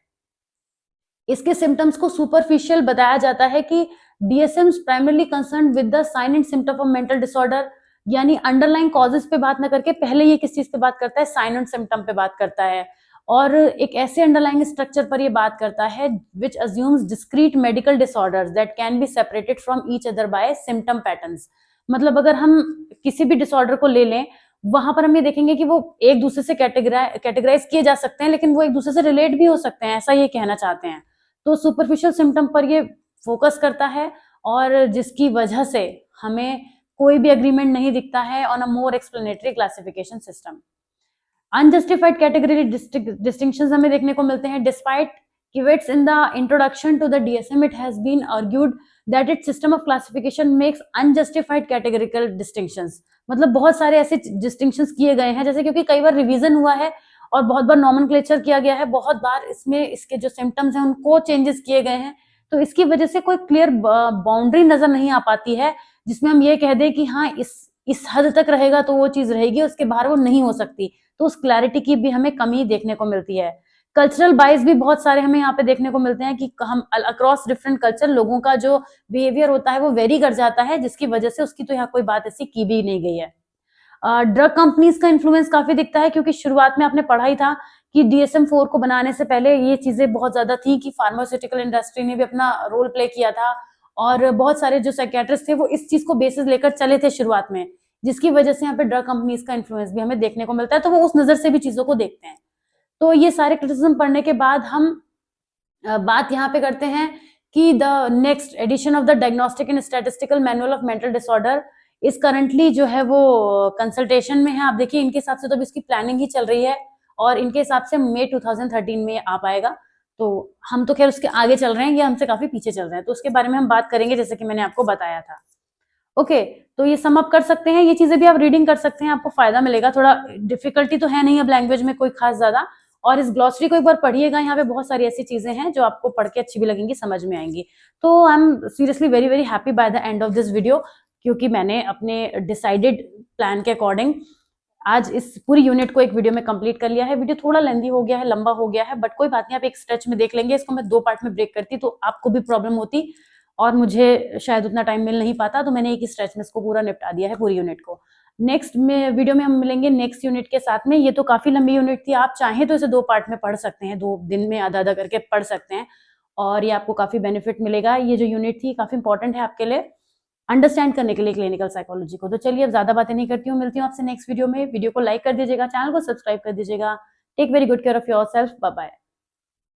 इसके सिम्टम्स को सुपरफिशियल बताया जाता है कि DSM primarily concern with the sign and symptom of mental disorder, यानी अंडरलाइन कॉजेस पे बात ना करके पहले ये किस चीज पे बात करता है, साइन एंड सिम्टम पे बात करता है, और एक ऐसे अंडरलाइन स्ट्रक्चर पर ये बात करता है which assumes discrete medical disorders that can be separated from each other by symptom patterns. मतलब अगर हम किसी भी डिसऑर्डर को ले लें वहां पर हम ये देखेंगे कि वो एक दूसरे से कैटेगराइज किए जा सकते हैं लेकिन वो एक दूसरे से रिलेट भी हो सकते हैं, ऐसा ये कहना चाहते हैं। तो सुपरफिशियल सिम्टम पर ये फोकस करता है और जिसकी वजह से हमें कोई भी एग्रीमेंट नहीं दिखता है on a more explanatory classification system. Unjustified category distinctions हमें देखने को मिलते हैं। Despite Kivitz in the introduction to the DSM, it has been argued that its system of classification makes unjustified categorical distinctions। मतलब बहुत सारे ऐसे distinctions किए गए हैं जैसे क्योंकि कई बार रिवीजन हुआ है और बहुत बार नॉमेनक्लेचर किया गया है, बहुत बार इसमें इसके जो सिम्टम्स हैं उनको चेंजेस किए गए हैं, तो इसकी वजह से कोई क्लियर बाउंड्री नजर नहीं आ पाती है जिसमें हम ये कह दें कि हाँ इस हद तक रहेगा तो वो चीज रहेगी, उसके बाहर वो नहीं हो सकती। तो उस क्लैरिटी की भी हमें कमी देखने को मिलती है। कल्चरल बाइस भी बहुत सारे हमें यहाँ पे देखने को मिलते हैं कि हम अक्रॉस डिफरेंट कल्चर लोगों का जो बिहेवियर होता है वो वेरी कर जाता है, जिसकी वजह से उसकी तो यहाँ कोई बात ऐसी की भी नहीं गई है। ड्रग कंपनीज का इन्फ्लुएंस काफी दिखता है क्योंकि शुरुआत में आपने पढ़ा ही था कि DSM-4 को बनाने से पहले ये चीजें बहुत ज्यादा थी कि फार्मास्यूटिकल इंडस्ट्री ने भी अपना रोल प्ले किया था और बहुत सारे जो साइकियाट्रिस्ट थे वो इस चीज को बेसिस लेकर चले थे शुरुआत में, जिसकी वजह से यहाँ पे ड्रग कंपनीज का इन्फ्लुएंस भी हमें देखने को मिलता है, तो वो उस नजर से भी चीजों को देखते हैं। तो ये सारे क्रिटिसिज्म पढ़ने के बाद हम बात यहाँ पे करते हैं कि the next edition of the diagnostic and statistical manual of mental disorder is currently जो है वो कंसल्टेशन में है। आप देखिए इनके हिसाब से तो अभी इसकी प्लानिंग ही चल रही है और इनके हिसाब से मई 2013 में आ पाएगा। तो हम तो खैर उसके आगे चल रहे हैं, ये हमसे काफी पीछे चल रहे हैं, तो उसके बारे में हम बात करेंगे जैसे कि मैंने आपको बताया था। ओके, तो ये सम अप कर सकते हैं, ये चीजें भी आप रीडिंग कर सकते हैं, आपको फायदा मिलेगा। थोड़ा डिफिकल्टी तो है नहीं अब लैंग्वेज में कोई खास ज्यादा, और इस ग्लॉसरी को एक बार पढ़िएगा, यहाँ पे बहुत सारी ऐसी चीजें हैं जो आपको पढ़ के अच्छी भी लगेंगी, समझ में आएंगी। तो I am seriously very very happy by the end of this video, क्योंकि मैंने अपने डिसाइडेड प्लान के अकॉर्डिंग आज इस पूरी यूनिट को एक वीडियो में कंप्लीट कर लिया है। वीडियो थोड़ा लेंदी हो गया है, लंबा हो गया है, बट कोई बात नहीं, आप एक स्ट्रेच में देख लेंगे। इसको मैं 2 पार्ट में ब्रेक करती तो आपको भी प्रॉब्लम होती और मुझे शायद उतना टाइम मिल नहीं पाता, तो मैंने एक ही स्ट्रेच में इसको पूरा निपटा दिया है पूरी यूनिट को। नेक्स्ट में वीडियो में हम मिलेंगे नेक्स्ट यूनिट के साथ में। ये तो काफी लंबी यूनिट थी, आप चाहें तो इसे 2 पार्ट में पढ़ सकते हैं, 2 दिन में आधा-आधा करके पढ़ सकते हैं और ये आपको काफी बेनिफिट मिलेगा। ये जो यूनिट थी काफी इंपॉर्टेंट है आपके लिए अंडरस्टैंड करने के लिए क्लिनिकल साइकोलॉजी को। तो चलिए अब ज्यादा बातें नहीं करती हूँ, मिलती हूँ आपसे नेक्स्ट वीडियो में। वीडियो को लाइक कर दीजिएगा, चैनल को सब्सक्राइब कर दीजिएगा। Take very good care of yourself. Bye bye.